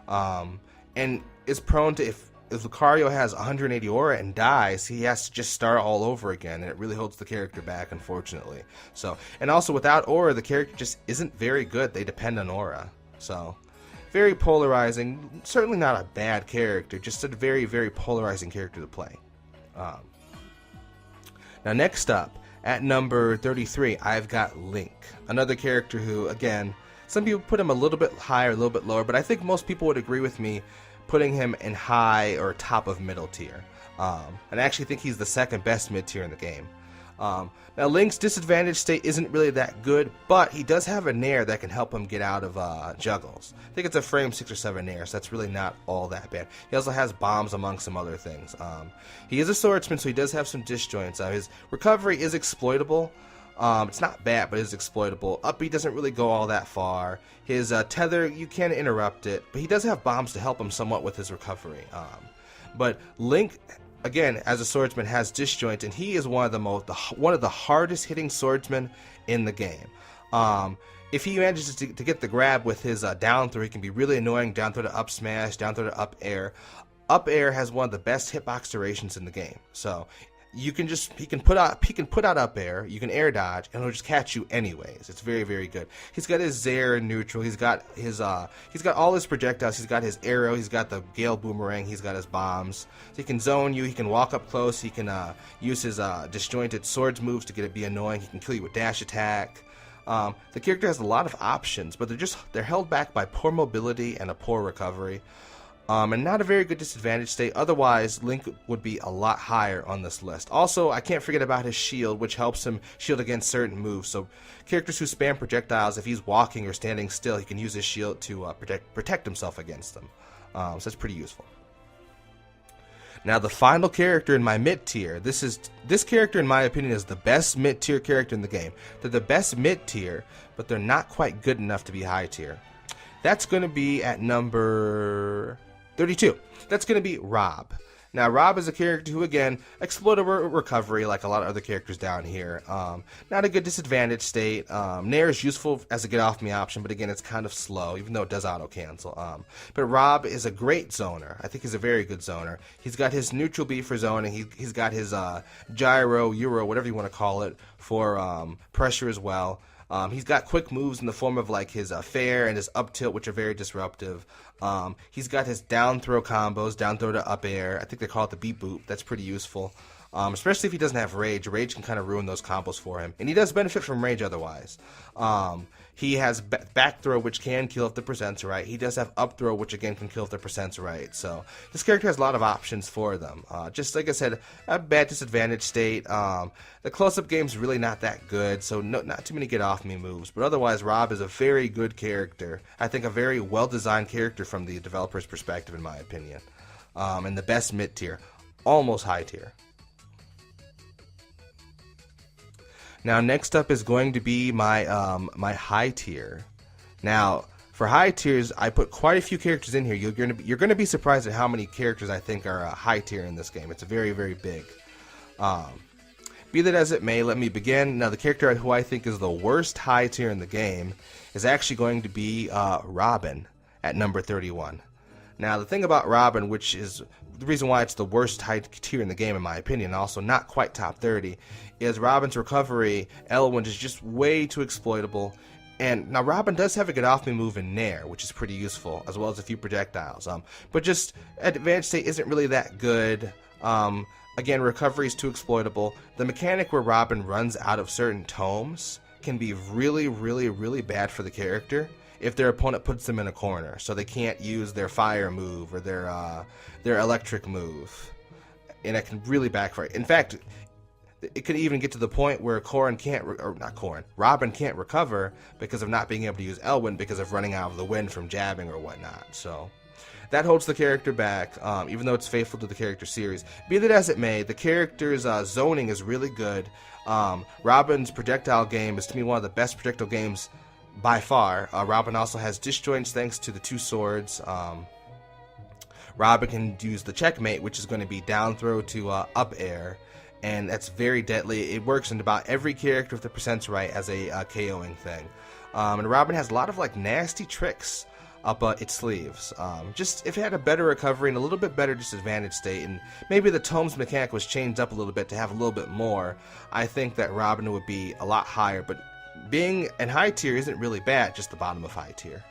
And is prone to, if Lucario has 180 Aura and dies, he has to just start all over again, and it really holds the character back, unfortunately. So, and also, without Aura, the character just isn't very good. They depend on Aura. So, very polarizing. Certainly not a bad character, just a very, very polarizing character to play. Now, next up, at number 33, I've got Link, another character who, again, some people put him a little bit higher, a little bit lower, but I think most people would agree with me putting him in high or top of middle tier. And I actually think he's the second best mid tier in the game. Now, Link's disadvantage state isn't really that good, but he does have a nair that can help him get out of juggles. I think it's a frame 6 or 7 nair, so that's really not all that bad. He also has bombs among some other things. He is a swordsman, so he does have some disjoints. His recovery is exploitable. It's not bad, but it is exploitable. Up B doesn't really go all that far. His tether, you can interrupt it, but he does have bombs to help him somewhat with his recovery. But Link, again, as a swordsman, has disjoint, and he is one of the hardest hitting swordsmen in the game. If he manages to get the grab with his down throw, he can be really annoying. Down throw to up smash, down throw to up air. Up air has one of the best hitbox durations in the game. So he can put out up air, you can air dodge, and he'll just catch you anyways. It's very, very good. He's got his Zair in neutral. He's got all his projectiles. He's got his arrow. He's got the Gale Boomerang. He's got his bombs. So he can zone you. He can walk up close. He can use his disjointed swords moves to get it be annoying. He can kill you with dash attack. The character has a lot of options, but they're held back by poor mobility and a poor recovery. And not a very good disadvantage state. Otherwise, Link would be a lot higher on this list. Also, I can't forget about his shield, which helps him shield against certain moves. So characters who spam projectiles, if he's walking or standing still, he can use his shield to protect himself against them. So that's pretty useful. Now, the final character in my mid-tier. This character, in my opinion, is the best mid-tier character in the game. They're the best mid-tier, but they're not quite good enough to be high-tier. That's going to be at number 32. That's going to be R.O.B. Now, R.O.B is a character who, again, exploited recovery like a lot of other characters down here. Not a good disadvantage state. Nair is useful as a get-off-me option, but again, it's kind of slow, even though it does auto-cancel. But R.O.B is a great zoner. I think he's a very good zoner. He's got his neutral B for zoning. He's got his gyro, euro, whatever you want to call it, for pressure as well. He's got quick moves in the form of like his fair and his up tilt, which are very disruptive. He's got his down throw combos, down throw to up air. I think they call it the beat boop. That's pretty useful. Especially if he doesn't have rage. Rage can kind of ruin those combos for him. And he does benefit from rage otherwise. He has back throw, which can kill if the percent's right. He does have up throw, which again can kill if the percent's right. So this character has a lot of options for them. Just like I said, a bad disadvantage state. The close-up game's really not that good, so not too many get-off-me moves. But otherwise, R.O.B is a very good character. I think a very well-designed character from the developer's perspective, in my opinion. And the best mid-tier. Almost high-tier. Now, next up is going to be my my high tier. Now, for high tiers, I put quite a few characters in here. You're gonna be surprised at how many characters I think are high tier in this game. It's very, very big. Be that as it may, let me begin. Now, the character who I think is the worst high tier in the game is actually going to be Robin at number 31. Now, the thing about Robin, which is the reason why it's the worst high tier in the game, in my opinion, also not quite top 30, is Robin's recovery element is just way too exploitable. And now Robin does have a get-off-me move in Nair, which is pretty useful, as well as a few projectiles. But just advanced state isn't really that good. Again, recovery is too exploitable. The mechanic where Robin runs out of certain tomes can be really, really, really bad for the character if their opponent puts them in a corner, so they can't use their fire move or their electric move, and it can really backfire. In fact, it could even get to the point where Robin can't recover because of not being able to use Elwyn because of running out of the wind from jabbing or whatnot. So that holds the character back, even though it's faithful to the character series. Be that as it may, the character's zoning is really good. Robin's projectile game is, to me, one of the best projectile games by far. Robin also has disjoints thanks to the two swords. Robin can use the checkmate, which is going to be down throw to up air, and that's very deadly. It works in about every character if the percent's right as a KOing thing. And Robin has a lot of like nasty tricks up its sleeves. Just if it had a better recovery and a little bit better disadvantage state, and maybe the tomes mechanic was changed up a little bit to have a little bit more, I think that Robin would be a lot higher. But being in high tier isn't really bad, just the bottom of high tier.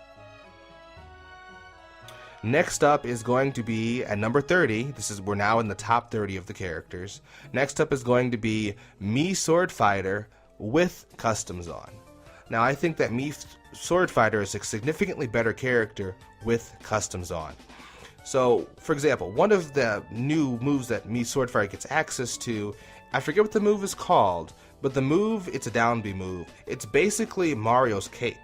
Next up is going to be at number 30. We're now in the top 30 of the characters. Next up is going to be Mii SwordFighter with Customs on. Now, I think that Mii SwordFighter is a significantly better character with Customs on. So, for example, one of the new moves that Mii SwordFighter gets access to, I forget what the move is called, but the move, it's a down B move. It's basically Mario's cape.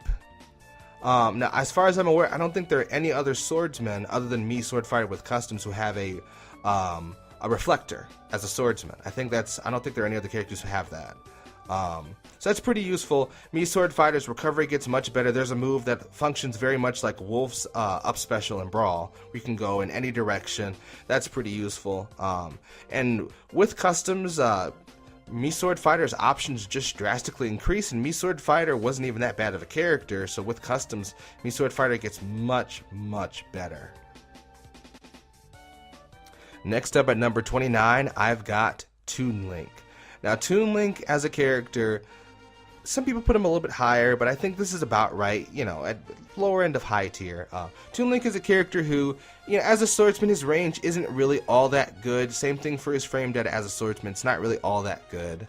Now, as far as I'm aware, I don't think there are any other swordsmen other than Mii SwordFighter with Customs who have a reflector as a swordsman. I don't think there are any other characters who have that. So that's pretty useful. Mii SwordFighter's recovery gets much better. There's a move that functions very much like Wolf's up special in Brawl. We can go in any direction. That's pretty useful. And with customs, Mii SwordFighter's options just drastically increase, and Mii SwordFighter wasn't even that bad of a character, so with customs, Mii SwordFighter gets much, much better. Next up at number 29, I've got Toon Link. Now, Toon Link as a character, some people put him a little bit higher, but I think this is about right, you know, at lower end of high tier. Toon Link is a character who, you know, as a swordsman, his range isn't really all that good. Same thing for his frame data as a swordsman. It's not really all that good.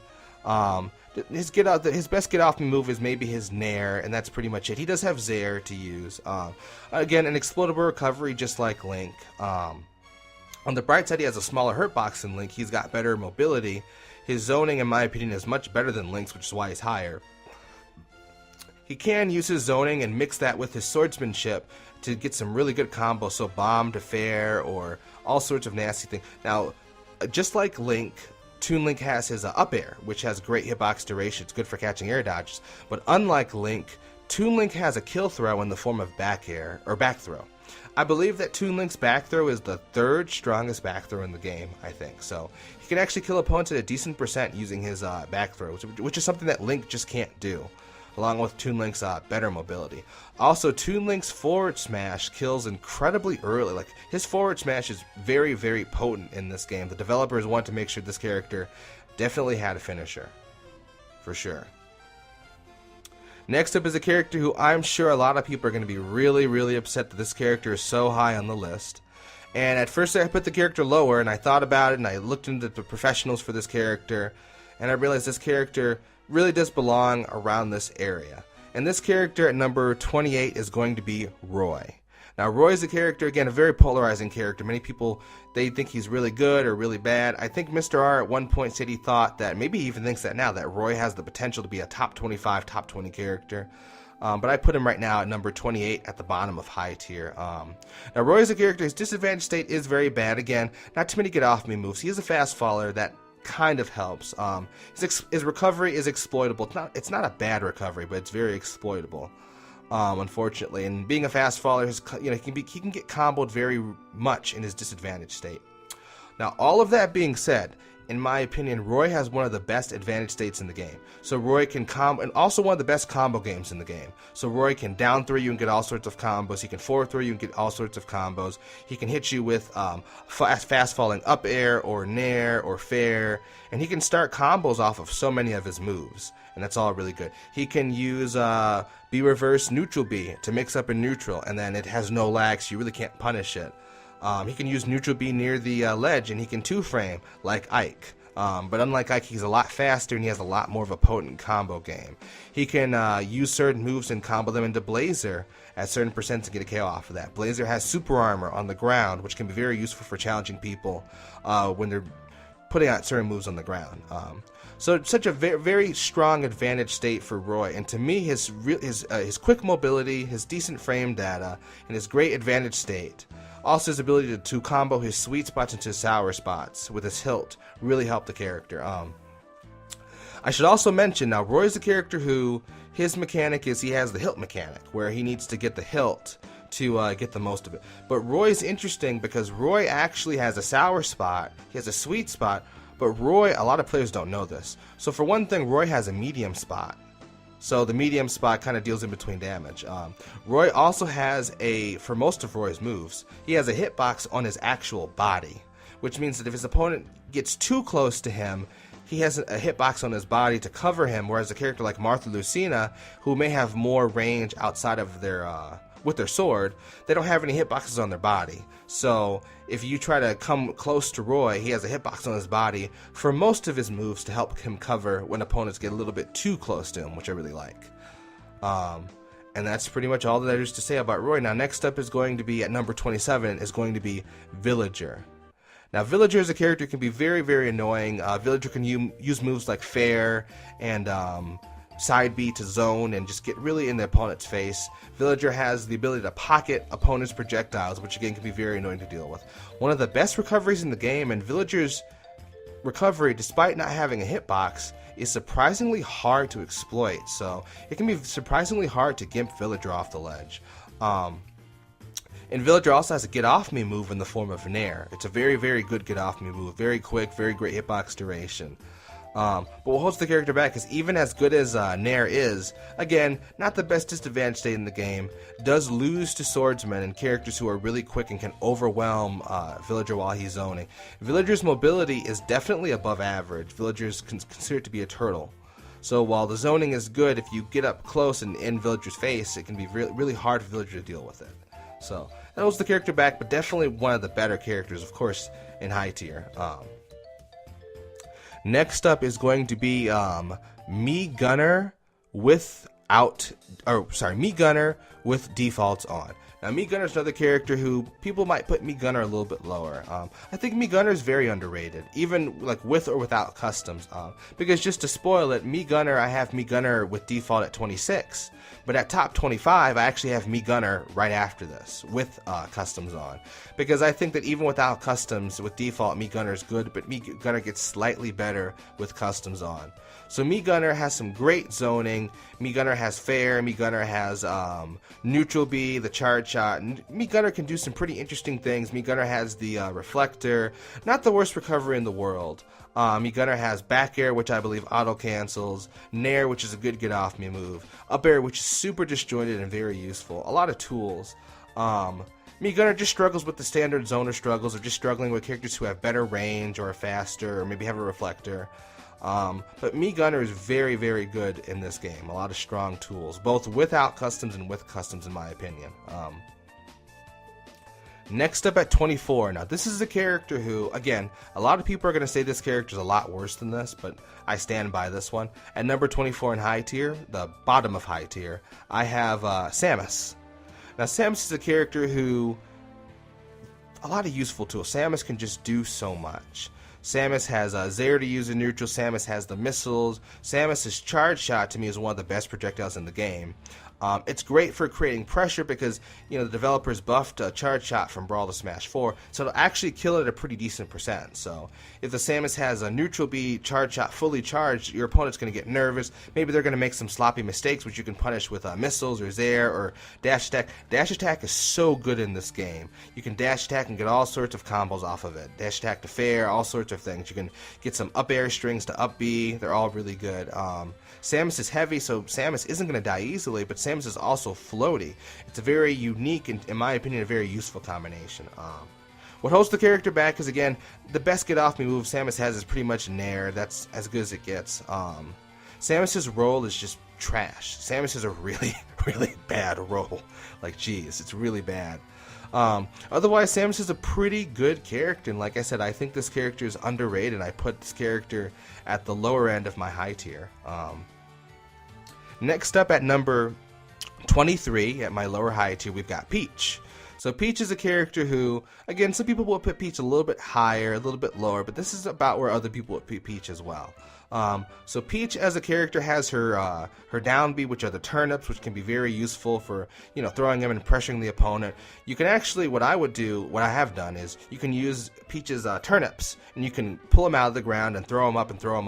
His best get off me move is maybe his Nair, and that's pretty much it. He does have Zair to use. Again, an explodable recovery just like Link. On the bright side, he has a smaller hurt box than Link. He's got better mobility. His zoning, in my opinion, is much better than Link's, which is why he's higher. He can use his zoning and mix that with his swordsmanship to get some really good combos, so bomb to fair or all sorts of nasty things. Now, just like Link, Toon Link has his up air, which has great hitbox duration. It's good for catching air dodges. But unlike Link, Toon Link has a kill throw in the form of back air, or back throw. I believe that Toon Link's back throw is the third strongest back throw in the game, I think. So he can actually kill opponents at a decent percent using his back throws, which is something that Link just can't do, along with Toon Link's better mobility. Also, Toon Link's forward smash kills incredibly early. Like, his forward smash is very, very potent in this game. The developers want to make sure this character definitely had a finisher, for sure. Next up is a character who I'm sure a lot of people are going to be really, really upset that this character is so high on the list. And at first I put the character lower, and I thought about it, and I looked into the professionals for this character, and I realized this character really does belong around this area. And this character at number 28 is going to be Roy. Now, Roy is a character, again, a very polarizing character. Many people, they think he's really good or really bad. I think Mr. R at one point said he thought that, maybe he even thinks that now, that Roy has the potential to be a top 25, top 20 character. But I put him right now at number 28 at the bottom of high tier. Now, Roy is a character, his disadvantage state is very bad. Again, not too many get off me moves. He is a fast faller that kind of helps. His recovery is exploitable. It's not a bad recovery, but it's very exploitable. Unfortunately, and being a fast faller, he can get comboed very much in his disadvantaged state. Now, all of that being said, in my opinion, Roy has one of the best advantage states in the game. So Roy can combo, and also one of the best combo games in the game. So Roy can down throw you and get all sorts of combos. He can forward throw you and get all sorts of combos. He can hit you with fast falling up air or nair or fair, and he can start combos off of so many of his moves, and that's all really good. He can use B reverse neutral B to mix up in neutral, and then it has no lag, so you really can't punish it. He can use neutral B near the ledge, and he can two-frame like Ike. But unlike Ike, he's a lot faster, and he has a lot more of a potent combo game. He can use certain moves and combo them into Blazer at certain percents to get a KO off of that. Blazer has super armor on the ground, which can be very useful for challenging people when they're putting out certain moves on the ground. So it's such a very strong advantage state for Roy, and to me, his quick mobility, his decent frame data, and his great advantage state, also his ability to combo his sweet spots into sour spots with his hilt, really help the character. I should also mention, now Roy is a character who, his mechanic is he has the hilt mechanic, where he needs to get the hilt to get the most of it. But Roy is interesting because Roy actually has a sour spot, he has a sweet spot, but Roy, a lot of players don't know this. So for one thing, Roy has a medium spot. So the medium spot kind of deals in between damage. Roy also has for most of Roy's moves, he has a hitbox on his actual body, which means that if his opponent gets too close to him, he has a hitbox on his body to cover him, whereas a character like Marth or Lucina, who may have more range outside of their with their sword, they don't have any hitboxes on their body. So if you try to come close to Roy, he has a hitbox on his body for most of his moves to help him cover when opponents get a little bit too close to him, which I really like. And that's pretty much all that there is to say about Roy. Now, next up is going to be, at number 27, is going to be Villager. Now, Villager as a character can be very, very annoying. Villager can use moves like Fair and side B to zone and just get really in the opponent's face. Villager has the ability to pocket opponent's projectiles, which again can be very annoying to deal with. One of the best recoveries in the game, and Villager's recovery, despite not having a hitbox, is surprisingly hard to exploit. So it can be surprisingly hard to gimp Villager off the ledge. And Villager also has a get off me move in the form of Nair. It's a very, very good get off me move. Very quick, very great hitbox duration. But what holds the character back is, even as good as Nair is, again, not the best disadvantage state in the game, does lose to swordsmen and characters who are really quick and can overwhelm Villager while he's zoning. Villager's mobility is definitely above average. Villager is considered to be a turtle. So while the zoning is good, if you get up close and in Villager's face, it can be really hard for Villager to deal with it. So that holds the character back, but definitely one of the better characters, of course, in high tier. Next up is going to be Mii Gunner Mii Gunner with defaults on. Now, Mii Gunner is another character who people might put Mii Gunner a little bit lower. I think Mii Gunner is very underrated, even like with or without customs. Because just to spoil it, Mii Gunner, I have Mii Gunner with default at 26. But at top 25, I actually have Mii Gunner right after this with customs on. Because I think that even without customs, with default, Mii Gunner is good, but Mii Gunner gets slightly better with customs on. So Mii Gunner has some great zoning. Mii Gunner has fair. Mii Gunner has neutral B, the charge shot. Mii Gunner can do some pretty interesting things. Mii Gunner has the reflector. Not the worst recovery in the world. Mii Gunner has back air, which I believe auto cancels. Nair, which is a good get off me move. Up air, which is super disjointed and very useful. A lot of tools. Mii Gunner just struggles with the standard zoner struggles, or just struggling with characters who have better range or are faster, or maybe have a reflector. But Mii Gunner is very, very good in this game. A lot of strong tools, both without customs and with customs, in my opinion. Next up at 24. Now, this is a character who, again, a lot of people are going to say this character is a lot worse than this, but I stand by this one. At number 24 in high tier, the bottom of high tier, I have Samus. Now, Samus is a character who, a lot of useful tools. Samus can just do so much. Samus has Zair to use in neutral. Samus has the missiles. Samus's charge shot, to me, is one of the best projectiles in the game. It's great for creating pressure because, you know, the developers buffed a charge shot from Brawl to Smash 4, so it'll actually kill it at a pretty decent percent. So if the Samus has a neutral B charge shot fully charged, your opponent's going to get nervous. Maybe they're going to make some sloppy mistakes, which you can punish with missiles or Zair or dash attack. Dash attack is so good in this game. You can dash attack and get all sorts of combos off of it. Dash attack to fair, all sorts of things. You can get some up air strings to up B. They're all really good. Samus is heavy, so Samus isn't going to die easily, but Samus is also floaty. It's a very unique and, in my opinion, a very useful combination. What holds the character back is, again, the best get off me move Samus has is pretty much Nair. That's as good as it gets. Samus's roll is just trash. Samus has a really, really bad roll. Like, geez, it's really bad. Otherwise, Samus is a pretty good character, and like I said, I think this character is underrated. I put this character at the lower end of my high tier. Next up at number 23, at my lower high tier, we've got Peach. So Peach is a character who, again, some people will put Peach a little bit higher, a little bit lower, but this is about where other people would put Peach as well. So Peach as a character has her down B, which are the turnips, which can be very useful for, you know, throwing them and pressuring the opponent. You can actually, what I have done is, you can use Peach's turnips, and you can pull them out of the ground and throw them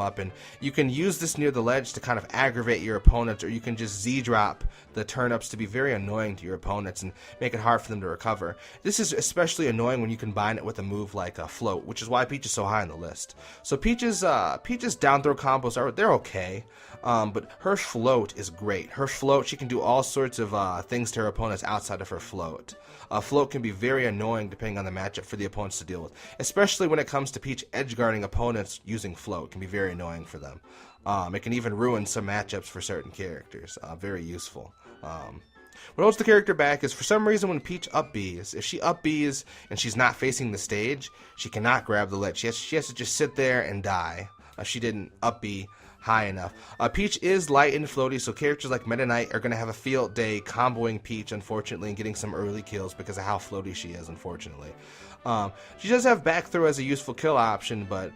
up, and you can use this near the ledge to kind of aggravate your opponents, or you can just Z-drop the turnips to be very annoying to your opponents and make it hard for them to recover. This is especially annoying when you combine it with a move like a float, which is why Peach is so high on the list. So Peach's down throw combos they're okay, but her float is great. Her float, she can do all sorts of things to her opponents outside of her float. Float can be very annoying depending on the matchup for the opponents to deal with, especially when it comes to Peach edge guarding opponents using float. It can be very annoying for them. It can even ruin some matchups for certain characters. Very useful. What holds the character back is, for some reason, when Peach up Bs, if she up Bs and she's not facing the stage, she cannot grab the ledge. She has to just sit there and die. She didn't up B high enough. Peach is light and floaty, so characters like Metaknight are going to have a field day comboing Peach, unfortunately, and getting some early kills because of how floaty she is, unfortunately. She does have back throw as a useful kill option, but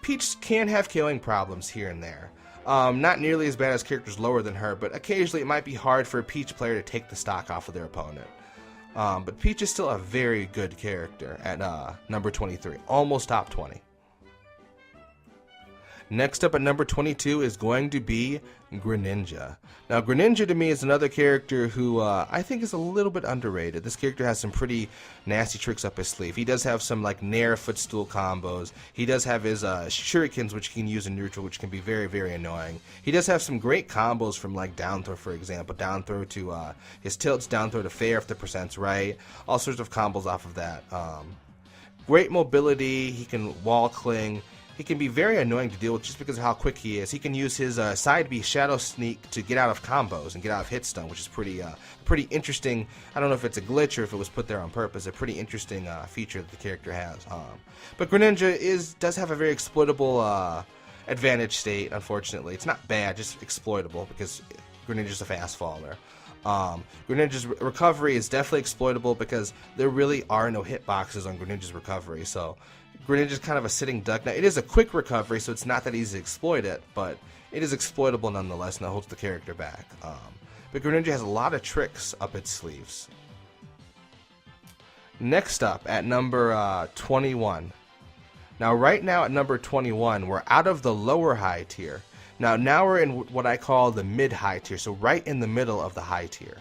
Peach can have killing problems here and there. Not nearly as bad as characters lower than her, but occasionally it might be hard for a Peach player to take the stock off of their opponent. But Peach is still a very good character at number 23, almost top 20. Next up at number 22 is going to be Greninja. Now, Greninja to me is another character who I think is a little bit underrated. This character has some pretty nasty tricks up his sleeve. He does have some like Nair footstool combos. He does have his shurikens, which he can use in neutral, which can be very, very annoying. He does have some great combos from like down throw, for example. Down throw to his tilts, down throw to fair if the percent's right. All sorts of combos off of that. Great mobility. He can wall cling. He can be very annoying to deal with just because of how quick he is. He can use his side B Shadow Sneak to get out of combos and get out of hit stun, which is pretty interesting. I don't know if it's a glitch or if it was put there on purpose. A pretty interesting feature that the character has. But Greninja does have a very exploitable advantage state, unfortunately. It's not bad, just exploitable because Greninja's a fast faller. Greninja's recovery is definitely exploitable because there really are no hitboxes on Greninja's recovery, so Greninja's kind of a sitting duck. Now, it is a quick recovery, so it's not that easy to exploit it, but it is exploitable nonetheless, and that holds the character back. But Greninja has a lot of tricks up its sleeves. Next up, at number 21. Now, right now at number 21, we're out of the lower high tier. Now we're in what I call the mid-high tier, so right in the middle of the high tier.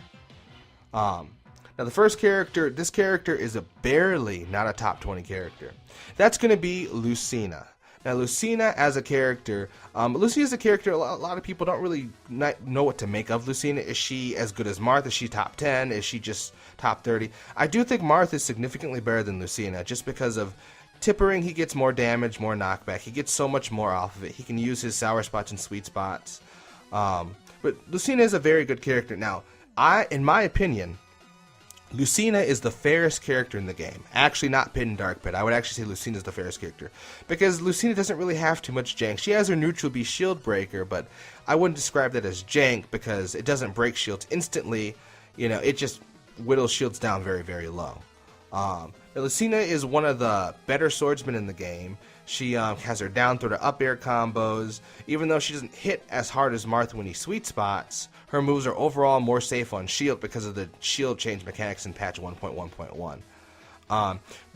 Now the first character, this character is barely not a top 20 character. That's going to be Lucina. Now Lucina as a character, Lucina is a character a lot of people don't really know what to make of Lucina. Is she as good as Marth? Is she top 10? Is she just top 30? I do think Marth is significantly better than Lucina just because of tippering. He gets more damage, more knockback. He gets so much more off of it. He can use his sour spots and sweet spots. But Lucina is a very good character. Now, in my opinion, Lucina is the fairest character in the game. Actually, not Pit and Dark Pit. I would actually say Lucina is the fairest character. Because Lucina doesn't really have too much jank. She has her neutral B shield breaker, but I wouldn't describe that as jank because it doesn't break shields instantly. You know, it just whittles shields down very, very low. Now Lucina is one of the better swordsmen in the game. She has her down throw to up air combos. Even though she doesn't hit as hard as Marth when he sweet spots, her moves are overall more safe on shield because of the shield change mechanics in patch 1.1.1.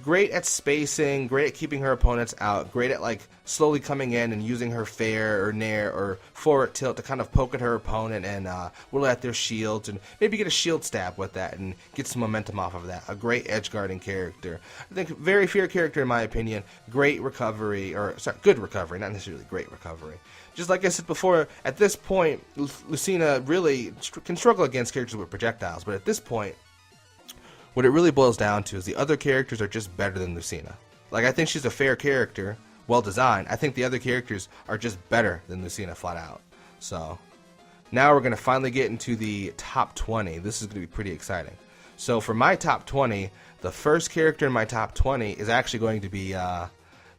Great at spacing, great at keeping her opponents out, great at like slowly coming in and using her fair or nair or forward tilt to kind of poke at her opponent and whittle at their shields and maybe get a shield stab with that and get some momentum off of that. A great edge guarding character. I think very fair character in my opinion. Great recovery, or sorry, good recovery, not necessarily great recovery. Just like I said before, at this point, Lucina really can struggle against characters with projectiles, but at this point, what it really boils down to is the other characters are just better than Lucina. Like, I think she's a fair character, well designed. I think the other characters are just better than Lucina flat out. So, now we're going to finally get into the top 20. This is going to be pretty exciting. So, for my top 20, the first character in my top 20 is actually going to be Mii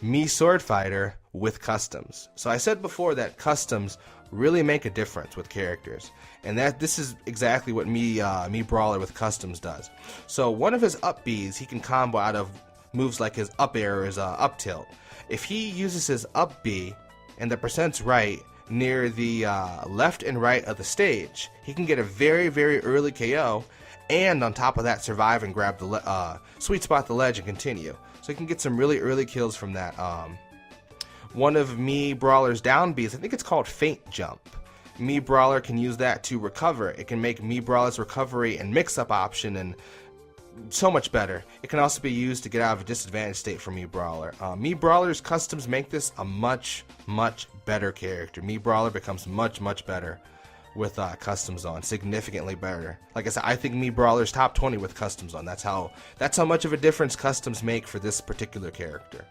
SwordFighter with Customs. So, I said before that Customs really make a difference with characters, and this is exactly what Mii Brawler with Customs does. So one of his up Bs he can combo out of moves like his up air or his up tilt. If he uses his up B and the percent's right near the left and right of the stage, he can get a very, very early KO, and on top of that survive and grab the sweet spot the ledge and continue. So he can get some really early kills from that. One of Mii Brawler's down Bs, I think it's called Feint Jump. Mii Brawler can use that to recover. It can make Mii Brawler's recovery and mix-up option and so much better. It can also be used to get out of a disadvantaged state for Mii Brawler. Mii Brawler's Customs make this a much, much better character. Mii Brawler becomes much, much better with Customs on, significantly better. Like I said, I think Mii Brawler's top 20 with Customs on. That's how much of a difference Customs make for this particular character.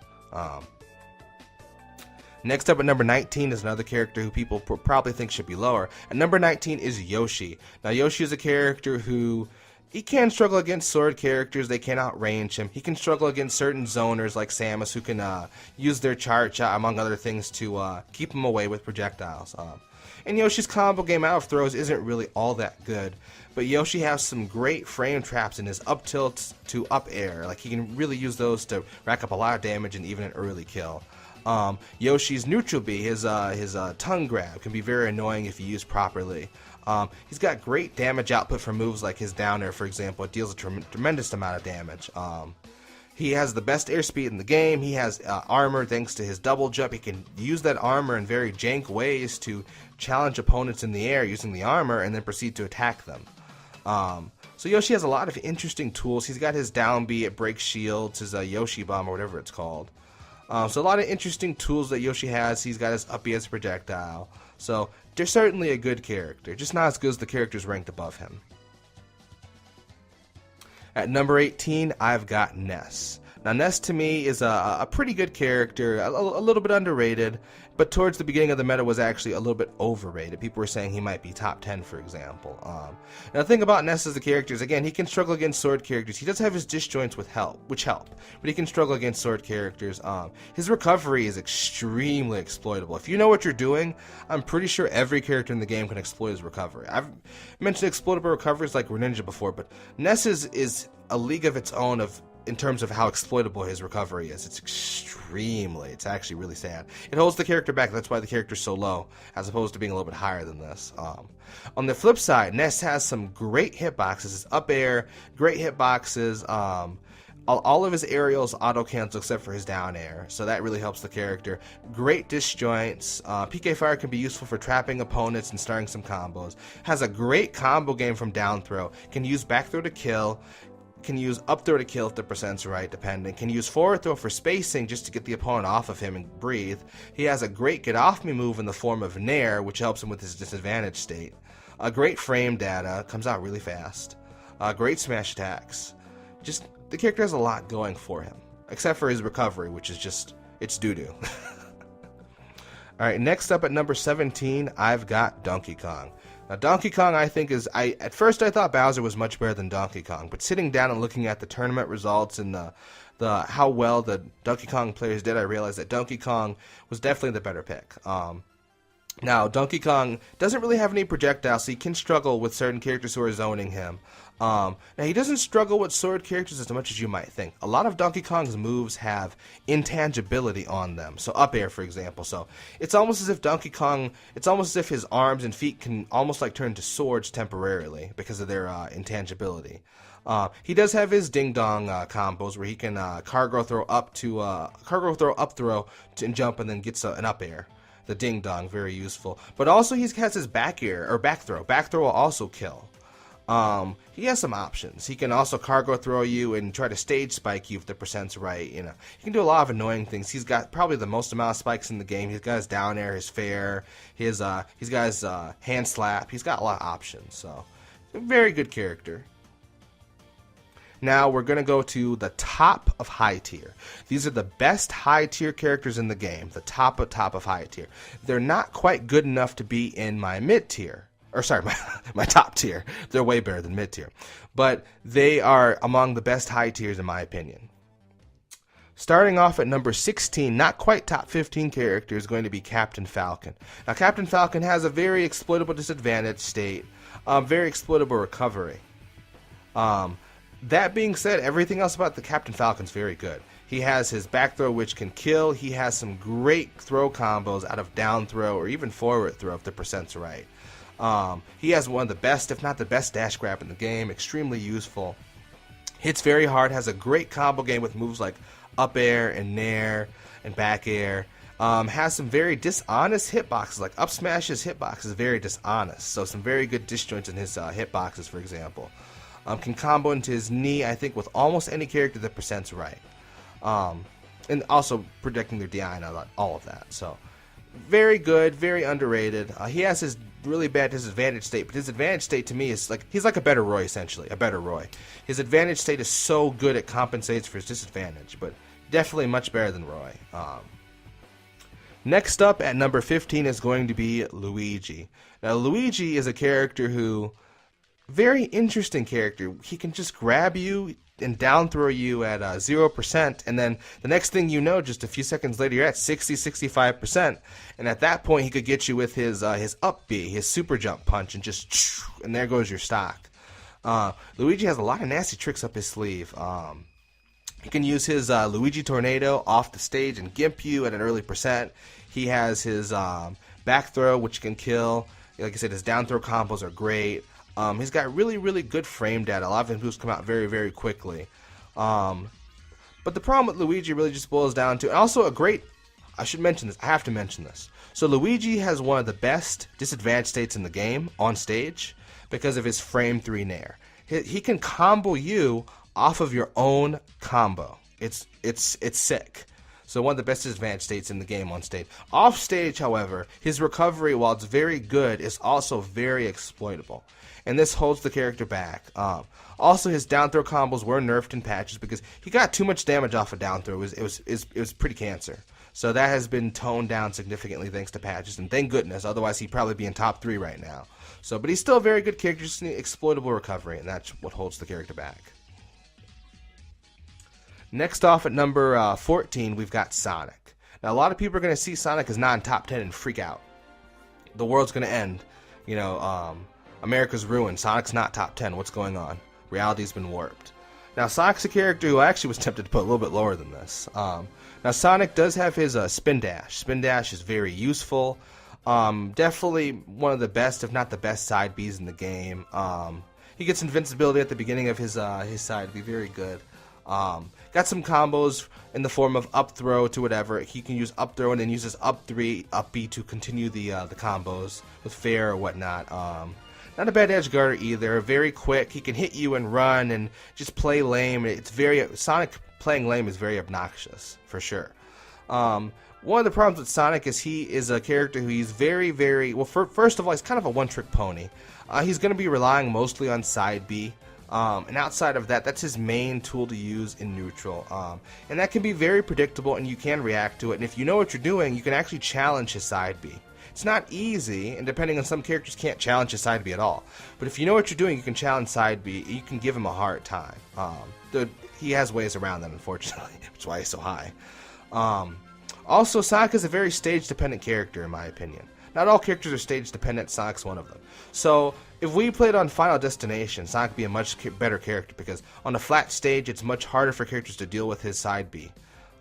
Next up at number 19 is another character who people probably think should be lower. At number 19 is Yoshi. Now Yoshi is a character who, he can struggle against sword characters. They can outrange him. He can struggle against certain zoners like Samus who can use their charge shot among other things to keep him away with projectiles. And Yoshi's combo game out of throws isn't really all that good. But Yoshi has some great frame traps in his up tilts to up air. Like he can really use those to rack up a lot of damage and even an early kill. Yoshi's neutral B, his tongue grab, can be very annoying if used properly. He's got great damage output for moves like his down air, for example. It deals a tremendous amount of damage. He has the best airspeed in the game. He has armor thanks to his double jump. He can use that armor in very jank ways to challenge opponents in the air using the armor and then proceed to attack them. So Yoshi has a lot of interesting tools. He's got his down B, it breaks shields, his Yoshi bomb or whatever it's called. So a lot of interesting tools that Yoshi has. He's got his up B as a projectile. So they're certainly a good character, just not as good as the characters ranked above him. At number 18, I've got Ness. Now, Ness to me is a pretty good character, a little bit underrated, but towards the beginning of the meta was actually a little bit overrated. People were saying he might be top 10, for example. Now, the thing about Ness as a character is, again, he can struggle against sword characters. He does have his disjoints which help, but he can struggle against sword characters. His recovery is extremely exploitable. If you know what you're doing, I'm pretty sure every character in the game can exploit his recovery. I've mentioned exploitable recoveries like Greninja before, but Ness is a league of its own in terms of how exploitable his recovery is. It's actually really sad. It holds the character back, that's why the character's so low, as opposed to being a little bit higher than this. On the flip side, Ness has some great hitboxes. His up air, great hitboxes. All of his aerials auto-cancel except for his down air, so that really helps the character. Great disjoints. PK Fire can be useful for trapping opponents and starting some combos. Has a great combo game from down throw. Can use back throw to kill. Can use up throw to kill if the percent's right, depending. Can use forward throw for spacing just to get the opponent off of him and breathe. He has a great get off me move in the form of Nair, which helps him with his disadvantage state. A great frame data, comes out really fast. Great smash attacks. Just, the character has a lot going for him, except for his recovery, which is just, it's doo-doo. Alright, next up at number 17, I've got Donkey Kong. Now, Donkey Kong, I think, at first I thought Bowser was much better than Donkey Kong, but sitting down and looking at the tournament results and how well the Donkey Kong players did, I realized that Donkey Kong was definitely the better pick. Now, Donkey Kong doesn't really have any projectiles, so he can struggle with certain characters who are zoning him. Now, he doesn't struggle with sword characters as much as you might think. A lot of Donkey Kong's moves have intangibility on them. So, up air, for example. So, it's almost as if his arms and feet can almost like turn to swords temporarily because of their intangibility. He does have his ding dong combos where he can cargo throw up throw and jump and then gets an up air. The ding dong, very useful. But also he has his back air or back throw. Back throw will also kill. He has some options. He can also cargo throw you and try to stage spike you if the percent's right. You know, he can do a lot of annoying things. He's got probably the most amount of spikes in the game. He's got his down air, his fair, he's got his hand slap. He's got a lot of options. So, a very good character. Now we're going to go to the top of high tier. These are the best high tier characters in the game. The top of high tier. They're not quite good enough to be in my mid tier. Or sorry, my top tier. They're way better than mid tier. But they are among the best high tiers in my opinion. Starting off at number 16, not quite top 15 character, is going to be Captain Falcon. Now Captain Falcon has a very exploitable disadvantage state. Very exploitable recovery. That being said, everything else about the Captain Falcon's very good. He has his back throw, which can kill. He has some great throw combos out of down throw or even forward throw if the percent's right. He has one of the best, if not the best, dash grab in the game. Extremely useful. Hits very hard. Has a great combo game with moves like up air and nair and back air. Has some very dishonest hitboxes, like up smash's hitbox is very dishonest. So some very good disjoints in his hitboxes, for example. Can combo into his knee, I think, with almost any character that percent's right. And also predicting their DI and all of that. So, very good, very underrated. He has his really bad disadvantage state, but his advantage state to me is like, he's like a better Roy, essentially. A better Roy. His advantage state is so good it compensates for his disadvantage, but definitely much better than Roy. Next up at number 15 is going to be Luigi. Now, Luigi is a character who... very interesting character. He can just grab you and down throw you at 0%, and then the next thing you know, just a few seconds later, you're at 60-65%, and at that point he could get you with his up B, his super jump punch, and just, and there goes your stock. Luigi has a lot of nasty tricks up his sleeve. He can use his Luigi Tornado off the stage and gimp you at an early percent. He has his back throw, which can kill. Like I said, his down throw combos are great. He's got really good frame data. A lot of his moves come out very quickly. But the problem with Luigi really just boils down to, and also I should mention this, I have to mention this. So Luigi has one of the best disadvantage states in the game on stage because of his frame 3 nair. He can combo you off of your own combo. It's sick. So one of the best disadvantage states in the game on stage. Off stage, however, his recovery, while it's very good, is also very exploitable. And this holds the character back. Also, his down throw combos were nerfed in patches because he got too much damage off of down throw. It was pretty cancer. So that has been toned down significantly thanks to patches, and thank goodness. Otherwise, he'd probably be in top 3 right now. So, but he's still a very good character, just an exploitable recovery, and that's what holds the character back. Next off at number 14, we've got Sonic. Now, a lot of people are going to see Sonic as not in top 10 and freak out. The world's going to end. You know, America's ruined. Sonic's not top 10. What's going on? Reality's been warped. Now, Sonic's a character who I actually was tempted to put a little bit lower than this. Now, Sonic does have his Spin Dash. Spin Dash is very useful. Definitely one of the best, if not the best, side Bs in the game. He gets invincibility at the beginning of his side B. Very good. Got some combos in the form of up throw to whatever. He can use up throw and then uses up 3, up B to continue the combos with fair or whatnot. Not a bad edge guarder either. Very quick. He can hit you and run and just play lame. Sonic playing lame is very obnoxious for sure. One of the problems with Sonic is he is a character who he's very well. First of all, he's kind of a one-trick pony. He's going to be relying mostly on side B. And outside of that, that's his main tool to use in neutral. And that can be very predictable, and you can react to it. And if you know what you're doing, you can actually challenge his side B. It's not easy, and depending on some characters, can't challenge his side B at all. But if you know what you're doing, you can challenge side B. You can give him a hard time. He has ways around that, unfortunately, which is why he's so high. Also, Sonic is a very stage-dependent character, in my opinion. Not all characters are stage-dependent. Sonic's one of them. So, if we played on Final Destination, Sonic would be a much better character because on a flat stage, it's much harder for characters to deal with his side B.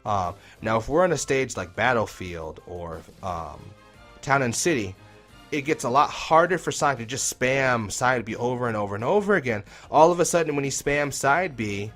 Now, if we're on a stage like Battlefield or Town and City, it gets a lot harder for Sonic to just spam side B over and over again. All of a sudden, when he spams side B,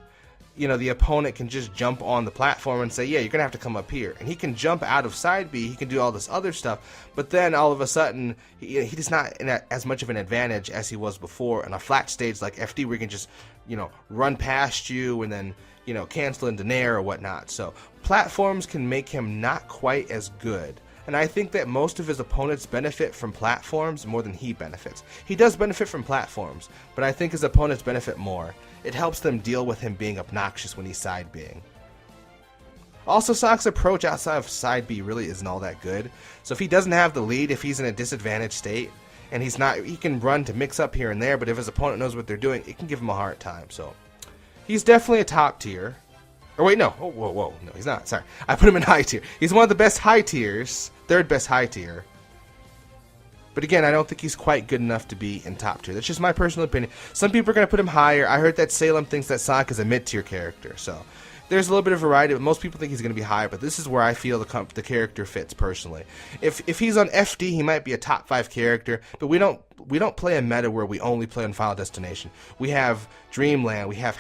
you know, the opponent can just jump on the platform and say, yeah, you're going to have to come up here. And he can jump out of side B, he can do all this other stuff, but then all of a sudden, he's not in as much of an advantage as he was before on a flat stage like FD where he can just, you know, run past you and then, you know, cancel into Nair or whatnot. So platforms can make him not quite as good. And I think that most of his opponents benefit from platforms more than he benefits. He does benefit from platforms, but I think his opponents benefit more. It helps them deal with him being obnoxious when he's side B'ing. Also, Sonic's approach outside of side B really isn't all that good. So if he doesn't have the lead, if he's in a disadvantaged state, and he can run to mix up here and there, but if his opponent knows what they're doing, it can give him a hard time. So he's definitely a top tier. Or wait, no. Oh, whoa. No, he's not. Sorry. I put him in high tier. He's one of the best high tiers. Third best high tier. But again, I don't think he's quite good enough to be in top tier. That's just my personal opinion. Some people are going to put him higher. I heard that Salem thinks that Sonic is a mid-tier character. So there's a little bit of variety, but most people think he's going to be higher. But this is where I feel the character fits personally. If he's on FD, he might be a top 5 character. But we don't play a meta where we only play on Final Destination. We have Dreamland. We have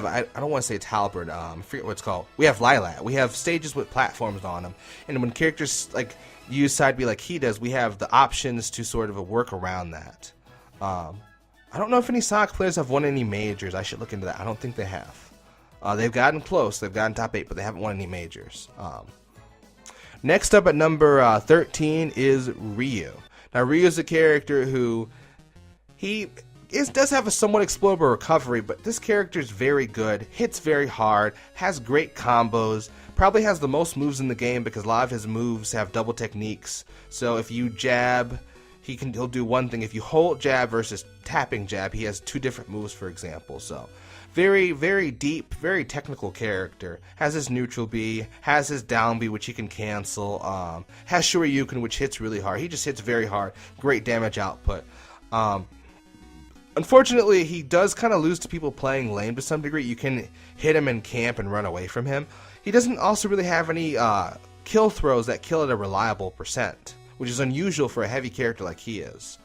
I don't want to say it's Halberd, I forget what it's called. We have Lilat. We have stages with platforms on them. And when characters like use side B like he does, we have the options to sort of work around that. I don't know if any Sonic players have won any majors. I should look into that. I don't think they have. They've gotten close. They've gotten top 8, but they haven't won any majors. Next up at number 13 is Ryu. Now, Ryu is a character who does have a somewhat explodable recovery, but this character is very good, hits very hard, has great combos, probably has the most moves in the game because a lot of his moves have double techniques. So if you jab, he'll do one thing. If you hold jab versus tapping jab, he has 2 different moves, for example. So very deep, very technical character. Has his neutral B, has his down B, which he can cancel, has Shoryuken, which hits really hard. He just hits very hard, great damage output. Unfortunately, he does kind of lose to people playing lame to some degree. You can hit him in camp and run away from him. He doesn't also really have any kill throws that kill at a reliable percent, which is unusual for a heavy character like he is.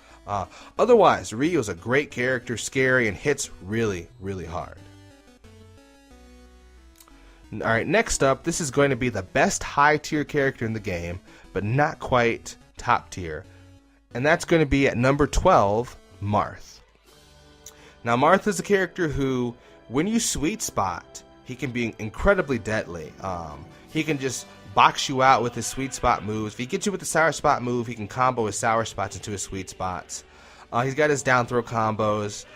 Otherwise, Ryu is a great character, scary, and hits really, really hard. Alright, next up, this is going to be the best high tier character in the game, but not quite top tier. And that's going to be at number 12, Marth. Now, Marth is a character who, when you sweet spot, he can be incredibly deadly. He can just box you out with his sweet spot moves. If he gets you with the sour spot move, he can combo his sour spots into his sweet spots. He's got his down throw combos.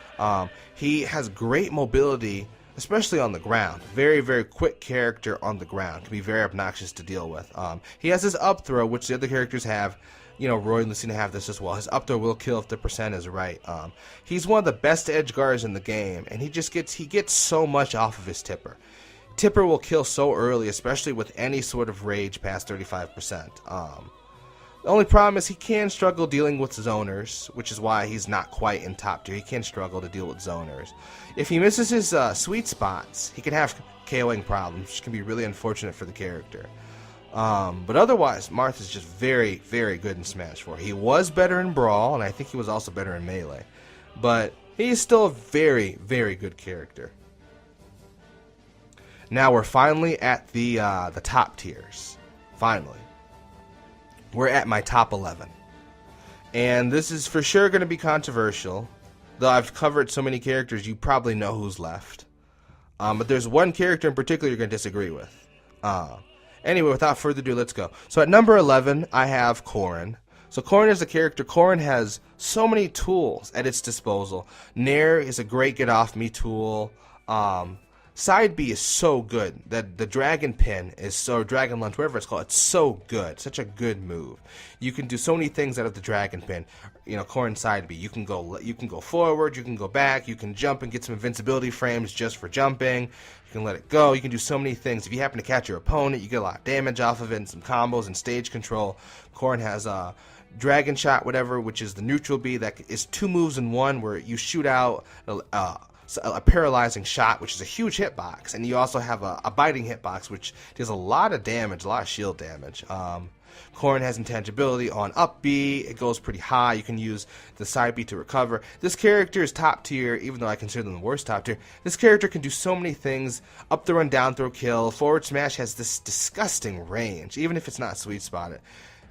He has great mobility, especially on the ground. Very, very quick character on the ground. Can be very obnoxious to deal with. He has his up throw, which the other characters have. You know, Roy and Lucina have this as well. His up throw will kill if the percent is right. He's one of the best edge guards in the game, and he gets so much off of his tipper. Tipper will kill so early, especially with any sort of rage past 35%. The only problem is he can struggle dealing with zoners, which is why he's not quite in top tier. He can struggle to deal with zoners. If he misses his sweet spots, he can have KOing problems, which can be really unfortunate for the character. But otherwise, Marth is just very, very good in Smash 4. He was better in Brawl, and I think he was also better in Melee. But he's still a very, very good character. Now we're finally at the top tiers. Finally. We're at my top 11. And this is for sure going to be controversial. Though I've covered so many characters, you probably know who's left. But there's one character in particular you're going to disagree with. Anyway, without further ado, let's go. So at number 11, I have Corrin. So Corrin is a character. Corrin has so many tools at its disposal. Nair is a great get-off-me tool. Side B is so good. That the Dragon Pin is so, Dragon Lunge, whatever it's called, it's so good. Such a good move. You can do so many things out of the Dragon Pin. You know, Corrin Side B. You can go forward, you can go back, you can jump and get some invincibility frames just for jumping. You can let it go. You can do so many things. If you happen to catch your opponent, you get a lot of damage off of it and some combos and stage control. Corrin has Dragon Shot, whatever, which is the neutral B that is 2 moves in one, where you shoot out a paralyzing shot, which is a huge hitbox, and you also have a biting hitbox, which does a lot of damage, a lot of shield damage. Corrin has intangibility on up B. It goes pretty high. You can use the side B to recover. This character is top tier, even though I consider them the worst top tier. This character can do so many things. Up throw and down throw kill. Forward smash has this disgusting range, even if it's not sweet spotted.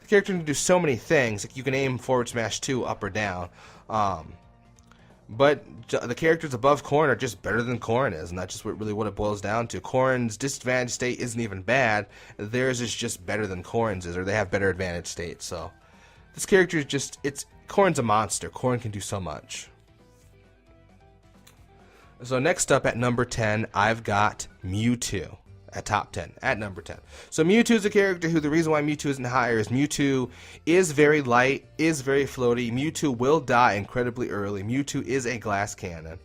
The character can do so many things. Like you can aim forward smash 2 up or down. But the characters above Corrin are just better than Corrin is, and that's just what it boils down to. Corrin's disadvantage state isn't even bad. Theirs is just better than Corrin's is, or they have better advantage states. So this character is just, Corrin's a monster. Corrin can do so much. So next up at number 10, I've got Mewtwo. At top 10, at number 10. So Mewtwo is a character who, the reason why Mewtwo isn't higher is Mewtwo is very light, is very floaty. Mewtwo will die incredibly early. Mewtwo is a glass cannon.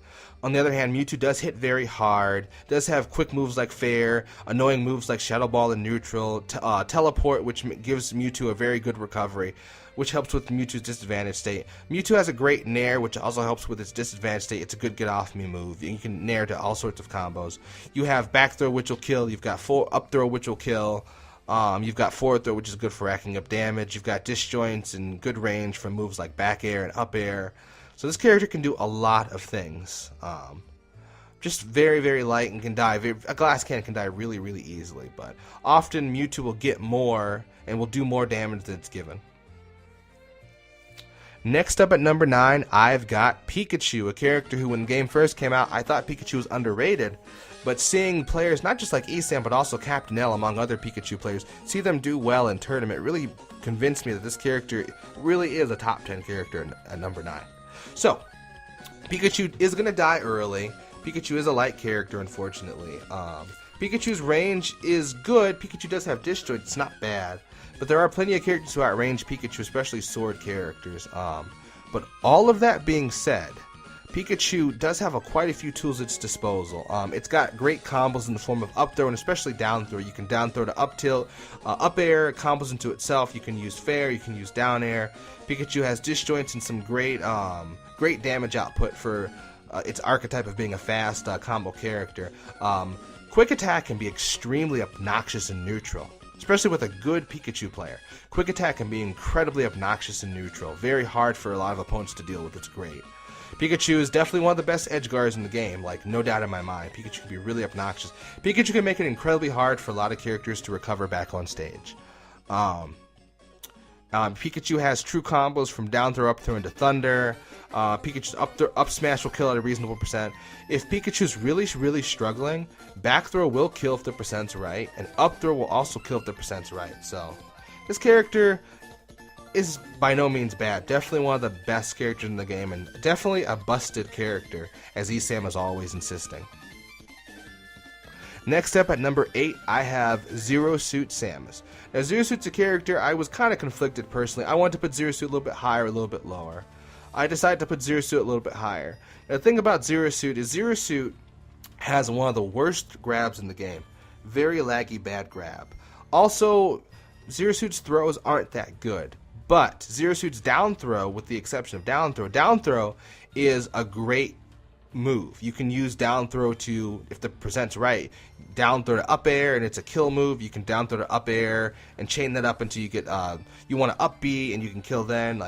On the other hand, Mewtwo does hit very hard, does have quick moves like Fair, annoying moves like Shadow Ball and Neutral, Teleport, which gives Mewtwo a very good recovery, which helps with Mewtwo's disadvantage state. Mewtwo has a great Nair, which also helps with its disadvantage state. It's a good get-off-me move. You can Nair to all sorts of combos. You have back throw, which will kill. You've got up throw, which will kill. You've got forward throw, which is good for racking up damage. You've got disjoints and good range from moves like back air and up air. So this character can do a lot of things. Just very, very light and can die. A glass cannon can die really, really easily. But often Mewtwo will get more and will do more damage than it's given. Next up at number 9, I've got Pikachu, a character who, when the game first came out, I thought Pikachu was underrated. But seeing players, not just like Esam, but also Captain L, among other Pikachu players, see them do well in tournament, really convinced me that this character really is a top 10 character at number 9. So, Pikachu is going to die early. Pikachu is a light character, unfortunately. Pikachu's range is good. Pikachu does have disjoint, it's not bad. But there are plenty of characters who outrange Pikachu, especially sword characters. But all of that being said, Pikachu does have quite a few tools at its disposal. It's got great combos in the form of up throw and especially down throw. You can down throw to up tilt, up air, combos into itself. You can use fair, you can use down air. Pikachu has disjoints and some great damage output for its archetype of being a fast combo character. Quick attack can be extremely obnoxious and neutral. especially with a good Pikachu player. Quick Attack can be incredibly obnoxious and neutral, very hard for a lot of opponents to deal with. It's great. Pikachu is definitely one of the best edge guards in the game, like no doubt in my mind. Pikachu can be really obnoxious. Pikachu can make it incredibly hard for a lot of characters to recover back on stage. Pikachu has true combos from down throw, up throw into thunder. Pikachu's up smash will kill at a reasonable percent. If Pikachu's really struggling, back throw will kill if the percent's right, and up throw will also kill if the percent's right. So this character is by no means bad. Definitely one of the best characters in the game, and definitely a busted character, as ESAM is always insisting. Next up at number 8, I have Zero Suit Samus. Now Zero Suit's a character I was kind of conflicted personally. I wanted to put Zero Suit a little bit higher, a little bit lower. I decided to put Zero Suit a little bit higher. Now, the thing about Zero Suit is Zero Suit has one of the worst grabs in the game. Very laggy, bad grab. Also, Zero Suit's throws aren't that good. But Zero Suit's down throw, with the exception of down throw is a great move. You can use down throw to, if the percent's right, down throw to up air, and it's a kill move. You can down throw to up air and chain that up until you get, you want to up B and you can kill then.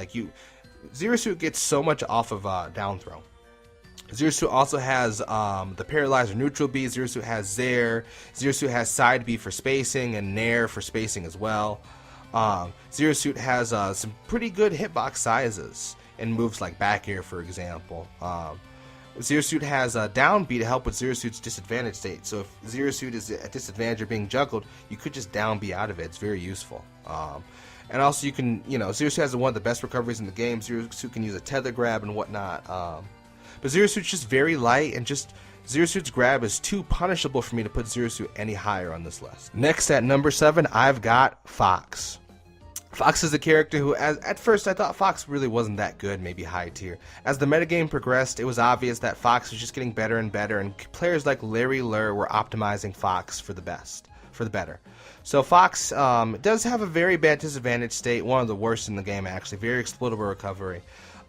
Zero Suit gets so much off of down throw. Zero Suit also has the Paralyzer neutral B. Zero Suit has Zair. Zero Suit has side B for spacing and Nair for spacing as well. Zero Suit has some pretty good hitbox sizes in moves like back air, for example. Zero Suit has down B to help with Zero Suit's disadvantage state. So if Zero Suit is at disadvantage or being juggled, you could just down B out of it. It's very useful. And also you can, Zero Suit has one of the best recoveries in the game. Zero Suit can use a tether grab and whatnot. But Zero Suit's just very light, and just Zero Suit's grab is too punishable for me to put Zero Suit any higher on this list. Next at number 7, I've got Fox. Fox is a character who, at first I thought Fox really wasn't that good, maybe high tier. As the metagame progressed, it was obvious that Fox was just getting better and better, and players like Larry Lurr were optimizing Fox for the better. So Fox does have a very bad disadvantage state, one of the worst in the game actually, very exploitable recovery.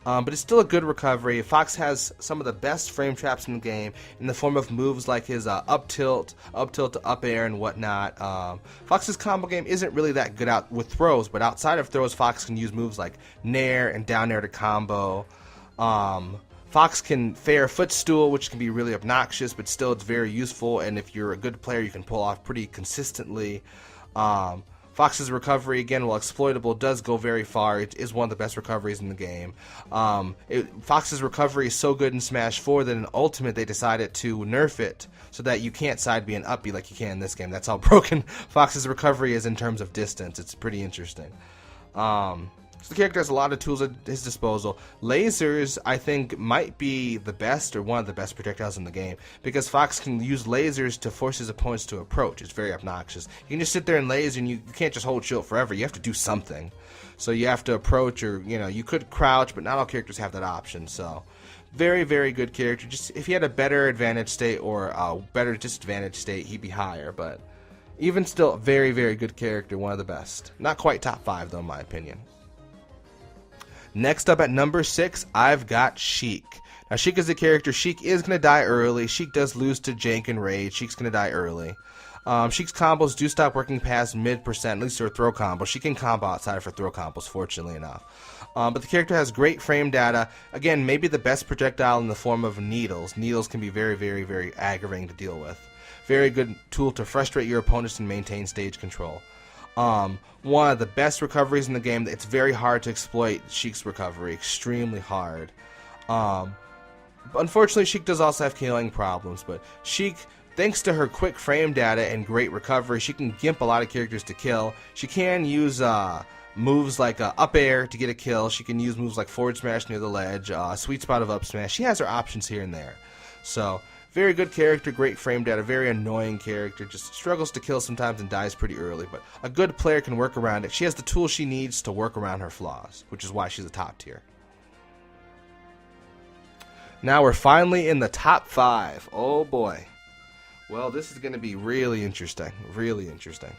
But it's still a good recovery. Fox has some of the best frame traps in the game in the form of moves like his up tilt to up air and whatnot. Fox's combo game isn't really that good out with throws, but outside of throws, Fox can use moves like Nair and down air to combo. Fox can fair footstool, which can be really obnoxious, but still it's very useful, and if you're a good player, you can pull off pretty consistently. Fox's recovery, again, while exploitable, does go very far. It is one of the best recoveries in the game. Fox's recovery is so good in Smash 4 that in Ultimate they decided to nerf it so that you can't side B and up B like you can in this game. That's how broken Fox's recovery is in terms of distance. It's pretty interesting. So the character has a lot of tools at his disposal. Lasers, I think, might be the best or one of the best projectiles in the game, because Fox can use lasers to force his opponents to approach. It's very obnoxious. You can just sit there and laser, and you can't just hold shield forever. You have to do something. So you have to approach, or you could crouch, but not all characters have that option. So very, very good character. Just if he had a better advantage state or a better disadvantage state, he'd be higher. But even still, very, very good character, one of the best. Not quite top 5 though, in my opinion. Next up at number 6, I've got Sheik. Now Sheik is a character. Sheik is going to die early. Sheik does lose to Jank and Rage. Sheik's going to die early. Sheik's combos do stop working past mid-percent, at least her throw combo. She can combo outside of her throw combos, fortunately enough. But the character has great frame data. Again, maybe the best projectile in the form of needles. Needles can be very, very, very aggravating to deal with. Very good tool to frustrate your opponents and maintain stage control. One of the best recoveries in the game. It's very hard to exploit Sheik's recovery, extremely hard. Unfortunately, Sheik does also have killing problems, but Sheik, thanks to her quick frame data and great recovery, she can gimp a lot of characters to kill. She can use moves like up air to get a kill. She can use moves like forward smash near the ledge, sweet spot of up smash. She has her options here and there. So very good character, great frame data, very annoying character, just struggles to kill sometimes and dies pretty early, but a good player can work around it. She has the tools she needs to work around her flaws, which is why she's a top tier. Now we're finally in the top 5. Oh boy. Well, this is going to be really interesting, really interesting.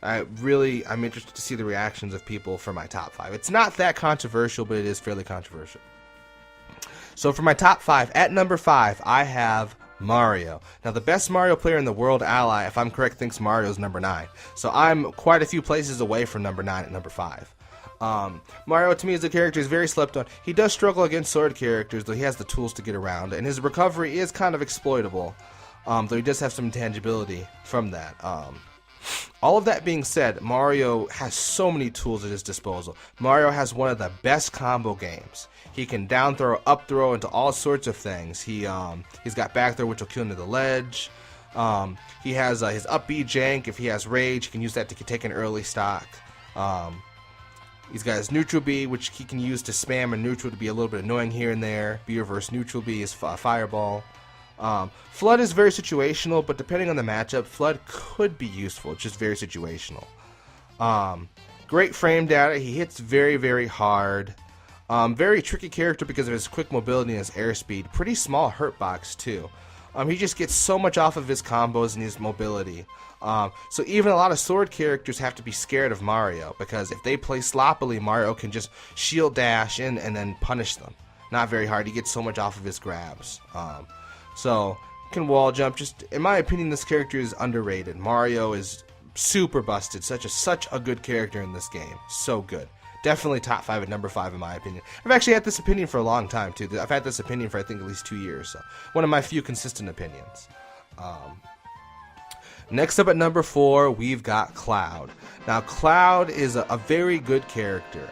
I'm interested to see the reactions of people for my top 5. It's not that controversial, but it is fairly controversial. So for my top 5, at number 5, I have Mario. Now, the best Mario player in the world, Ally, if I'm correct, thinks Mario's number 9. So I'm quite a few places away from number 9 at number 5. Mario, to me, as a character, is very slept on. He does struggle against sword characters, though he has the tools to get around, and his recovery is kind of exploitable, though he does have some intangibility from that. All of that being said, Mario has so many tools at his disposal. Mario has one of the best combo games. He can down throw, up throw into all sorts of things. He's got back throw, which will kill into the ledge. He has his up B jank. If he has rage, he can use that to take an early stock. He's got his neutral B, which he can use to spam a neutral to be a little bit annoying here and there. B reverse neutral B is fireball. Flood is very situational, but depending on the matchup, Flood could be useful. It's just very situational. Great frame data. He hits very, very hard. Very tricky character because of his quick mobility and his airspeed. Pretty small hurt box too. He just gets so much off of his combos and his mobility. So even a lot of sword characters have to be scared of Mario, because if they play sloppily, Mario can just shield dash in and then punish them. Not very hard. He gets so much off of his grabs. So can wall jump. Just in my opinion, this character is underrated. Mario is super busted. Such a good character in this game. So good. Definitely top 5 at number 5 in my opinion. I've actually had this opinion for a long time too. I've had this opinion for I think at least 2 years. So one of my few consistent opinions. Next up at number 4, we've got Cloud. Now Cloud is a very good character.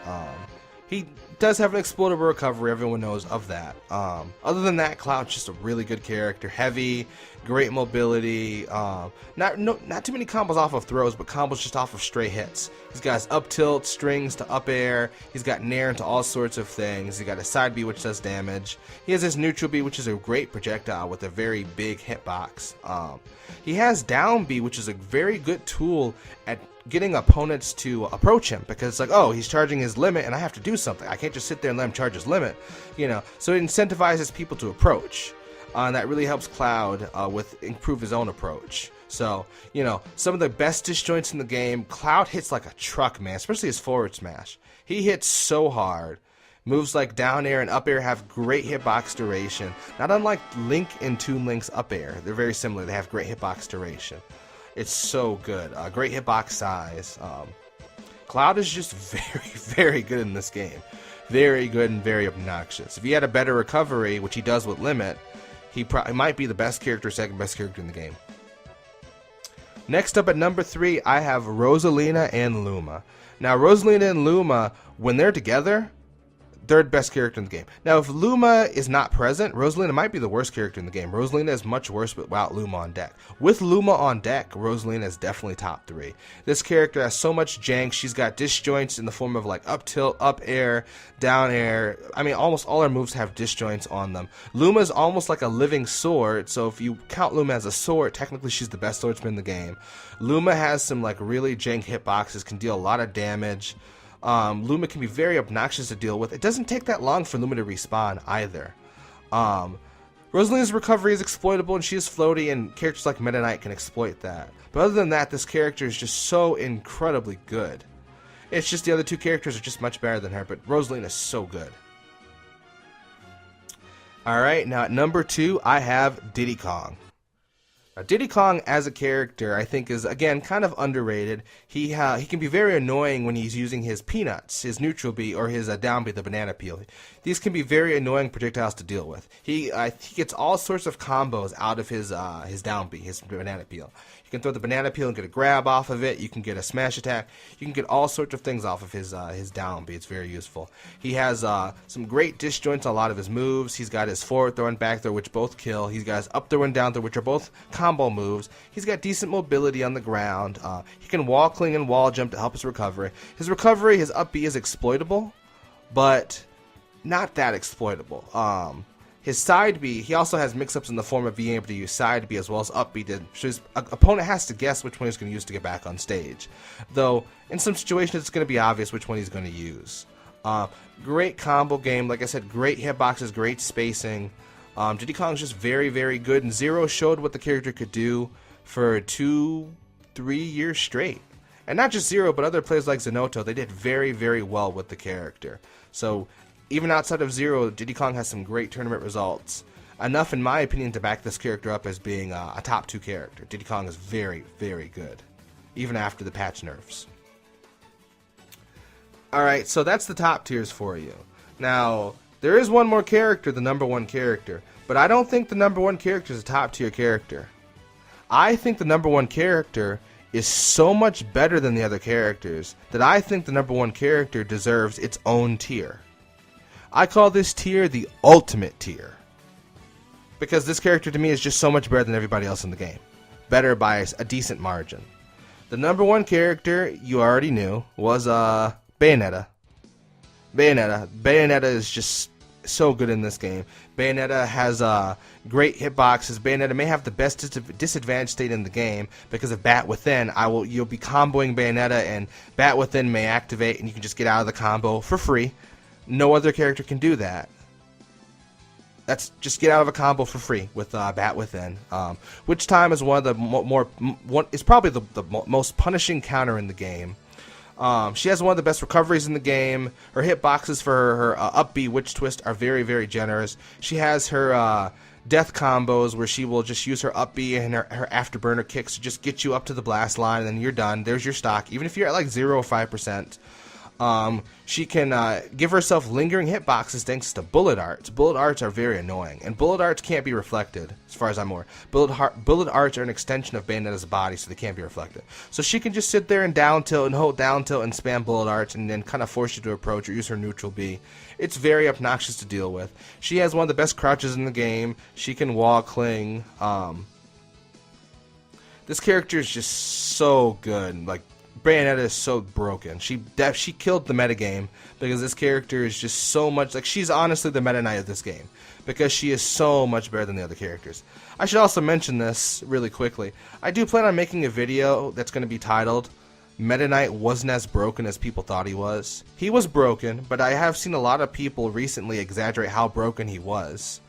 He does have an explodable recovery, everyone knows of that. Other than that, Cloud's just a really good character. Heavy, great mobility, not too many combos off of throws, but combos just off of stray hits. He's got his up tilt, strings to up air, he's got nair into all sorts of things, he's got a side B which does damage, he has his neutral B which is a great projectile with a very big hitbox. He has down B, which is a very good tool at getting opponents to approach him, because it's like, oh, he's charging his limit and I have to do something. I can't just sit there and let him charge his limit, you know. So it incentivizes people to approach, and that really helps Cloud improve his own approach. So, you know, some of the best disjoints in the game, Cloud hits like a truck, man, especially his forward smash. He hits so hard. Moves like down air and up air have great hitbox duration, not unlike Link and Toon Link's up air. They're very similar. They have great hitbox duration. It's so good. Great hitbox size. Cloud is just very, very good in this game. Very good and very obnoxious. If he had a better recovery, which he does with Limit, he might be the best character, second best character in the game. Next up at number 3, I have Rosalina and Luma. Now, Rosalina and Luma, when they're together, third best character in the game. Now, if Luma is not present, Rosalina might be the worst character in the game. Rosalina is much worse without Luma on deck. With Luma on deck, Rosalina is definitely top 3. This character has so much jank. She's got disjoints in the form of like up tilt, up air, down air. I mean, almost all her moves have disjoints on them. Luma is almost like a living sword, so if you count Luma as a sword, technically she's the best swordsman in the game. Luma has some like really jank hitboxes, can deal a lot of damage. Luma can be very obnoxious to deal with. It doesn't take that long for Luma to respawn either. Rosalina's recovery is exploitable and she is floaty, and characters like Metaknight can exploit that. But other than that, this character is just so incredibly good. It's just the other two characters are just much better than her, but Rosalina is so good. Alright, now at number 2, I have Diddy Kong. Now, Diddy Kong as a character, I think, is, again, kind of underrated. He can be very annoying when he's using his peanuts, his neutral B, or his down B, the banana peel. These can be very annoying projectiles to deal with. He gets all sorts of combos out of his down B, his banana peel. You can throw the banana peel and get a grab off of it. You can get a smash attack. You can get all sorts of things off of his down B. It's very useful. He has some great disjoints on a lot of his moves. He's got his forward throw and back throw, which both kill. He's got his up throw and down throw, which are both combo moves. He's got decent mobility on the ground. He can wall cling and wall jump to help his recovery. His recovery, his up B is exploitable, but not that exploitable. His side B, he also has mix-ups in the form of being able to use side B as well as up B. So his opponent has to guess which one he's going to use to get back on stage. Though, in some situations, it's going to be obvious which one he's going to use. Great combo game. Like I said, great hitboxes, great spacing. Diddy Kong's just very, very good. And Zero showed what the character could do for 2-3 years straight. And not just Zero, but other players like Zenoto, they did very, very well with the character. So, even outside of Zero, Diddy Kong has some great tournament results. enough, in my opinion, to back this character up as being a top 2 character. Diddy Kong is very, very good, even after the patch nerfs. Alright, so that's the top tiers for you. Now, there is one more character, the number 1 character, but I don't think the number 1 character is a top tier character. I think the number 1 character is so much better than the other characters that I think the number 1 character deserves its own tier. I call this tier the ultimate tier, because this character to me is just so much better than everybody else in the game. Better by a decent margin. The number 1 character, you already knew, was Bayonetta. Bayonetta is just so good in this game. Bayonetta has great hitboxes. Bayonetta may have the best disadvantage state in the game because of Bat Within. You'll be comboing Bayonetta, and Bat Within may activate, and you can just get out of the combo for free. No other character can do that. That's just get out of a combo for free with Bat Within, which time is one of the is probably the most punishing counter in the game. She has one of the best recoveries in the game. Her hitboxes for her up B Witch Twist are very, very generous. She has her death combos where she will just use her up B and her afterburner kicks to just get you up to the blast line, and then you're done. There's your stock. Even if you're at like 0 or 5%. She can give herself lingering hitboxes thanks to bullet arts. Bullet arts are very annoying, and bullet arts can't be reflected, as far as I'm aware. Bullet arts are an extension of Bayonetta's body, so they can't be reflected. So she can just sit there and down tilt and hold down tilt and spam bullet arts, and then kind of force you to approach or use her neutral B. It's very obnoxious to deal with. She has one of the best crouches in the game. She can wall cling. This character is just so good. Like, Bayonetta is so broken. She killed the metagame because this character is just so much, like, she's honestly the Meta Knight of this game because she is so much better than the other characters. I should also mention this really quickly. I do plan on making a video that's going to be titled Meta Knight Wasn't As Broken As People Thought He Was. He was broken, but I have seen a lot of people recently exaggerate how broken he was.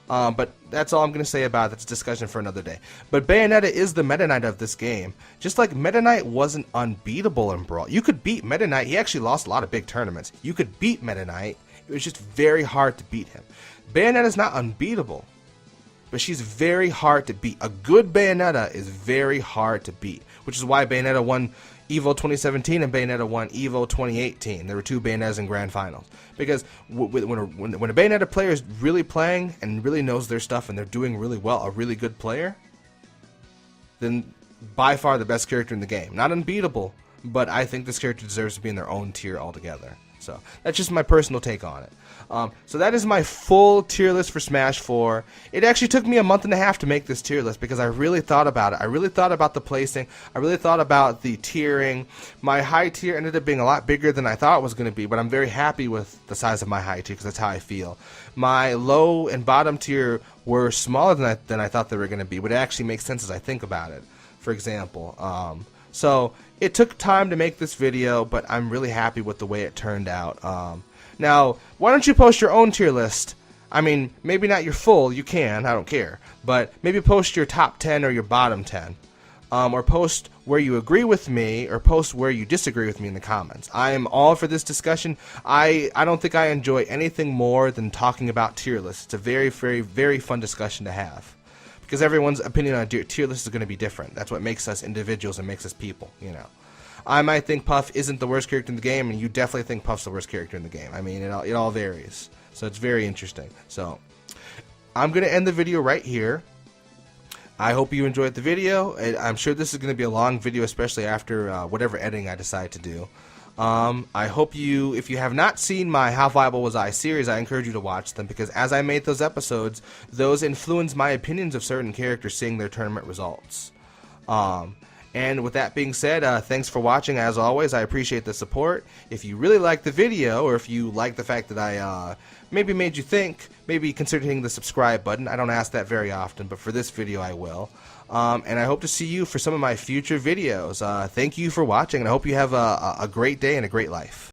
But that's all I'm going to say about it. That's a discussion for another day. But Bayonetta is the Meta Knight of this game. Just like Meta Knight wasn't unbeatable in Brawl. You could beat Meta Knight. He actually lost a lot of big tournaments. You could beat Meta Knight. It was just very hard to beat him. Bayonetta's not unbeatable, but she's very hard to beat. A good Bayonetta is very hard to beat, which is why Bayonetta won EVO 2017 and Bayonetta won EVO 2018. There were 2 Bayonettas in Grand Finals. Because when a Bayonetta player is really playing and really knows their stuff and they're doing really well, a really good player, then by far the best character in the game. Not unbeatable, but I think this character deserves to be in their own tier altogether. So that's just my personal take on it. So that is my full tier list for Smash 4. It actually took me a month and a half to make this tier list because I really thought about it. I really thought about the placing. I really thought about the tiering. My high tier ended up being a lot bigger than I thought it was going to be, but I'm very happy with the size of my high tier because that's how I feel. My low and bottom tier were smaller than I thought they were going to be, but it actually makes sense as I think about it. For example, so it took time to make this video, but I'm really happy with the way it turned out. Now, why don't you post your own tier list? I mean, maybe not your full, you can, I don't care. But maybe post your top 10 or your bottom 10. Or post where you agree with me, or post where you disagree with me in the comments. I am all for this discussion. I don't think I enjoy anything more than talking about tier lists. It's a very, very, very fun discussion to have. Because everyone's opinion on tier list is going to be different. That's what makes us individuals and makes us people, you know. I might think Puff isn't the worst character in the game, and you definitely think Puff's the worst character in the game. I mean, it all varies. So it's very interesting. So I'm going to end the video right here. I hope you enjoyed the video. I'm sure this is going to be a long video, especially after whatever editing I decide to do. I hope if you have not seen my How Viable Was I series, I encourage you to watch them, because as I made those episodes, those influenced my opinions of certain characters seeing their tournament results. And with that being said, thanks for watching. As always, I appreciate the support. If you really like the video, or if you like the fact that I maybe made you think, maybe consider hitting the subscribe button. I don't ask that very often, but for this video I will. And I hope to see you for some of my future videos. Thank you for watching, and I hope you have a great day and a great life.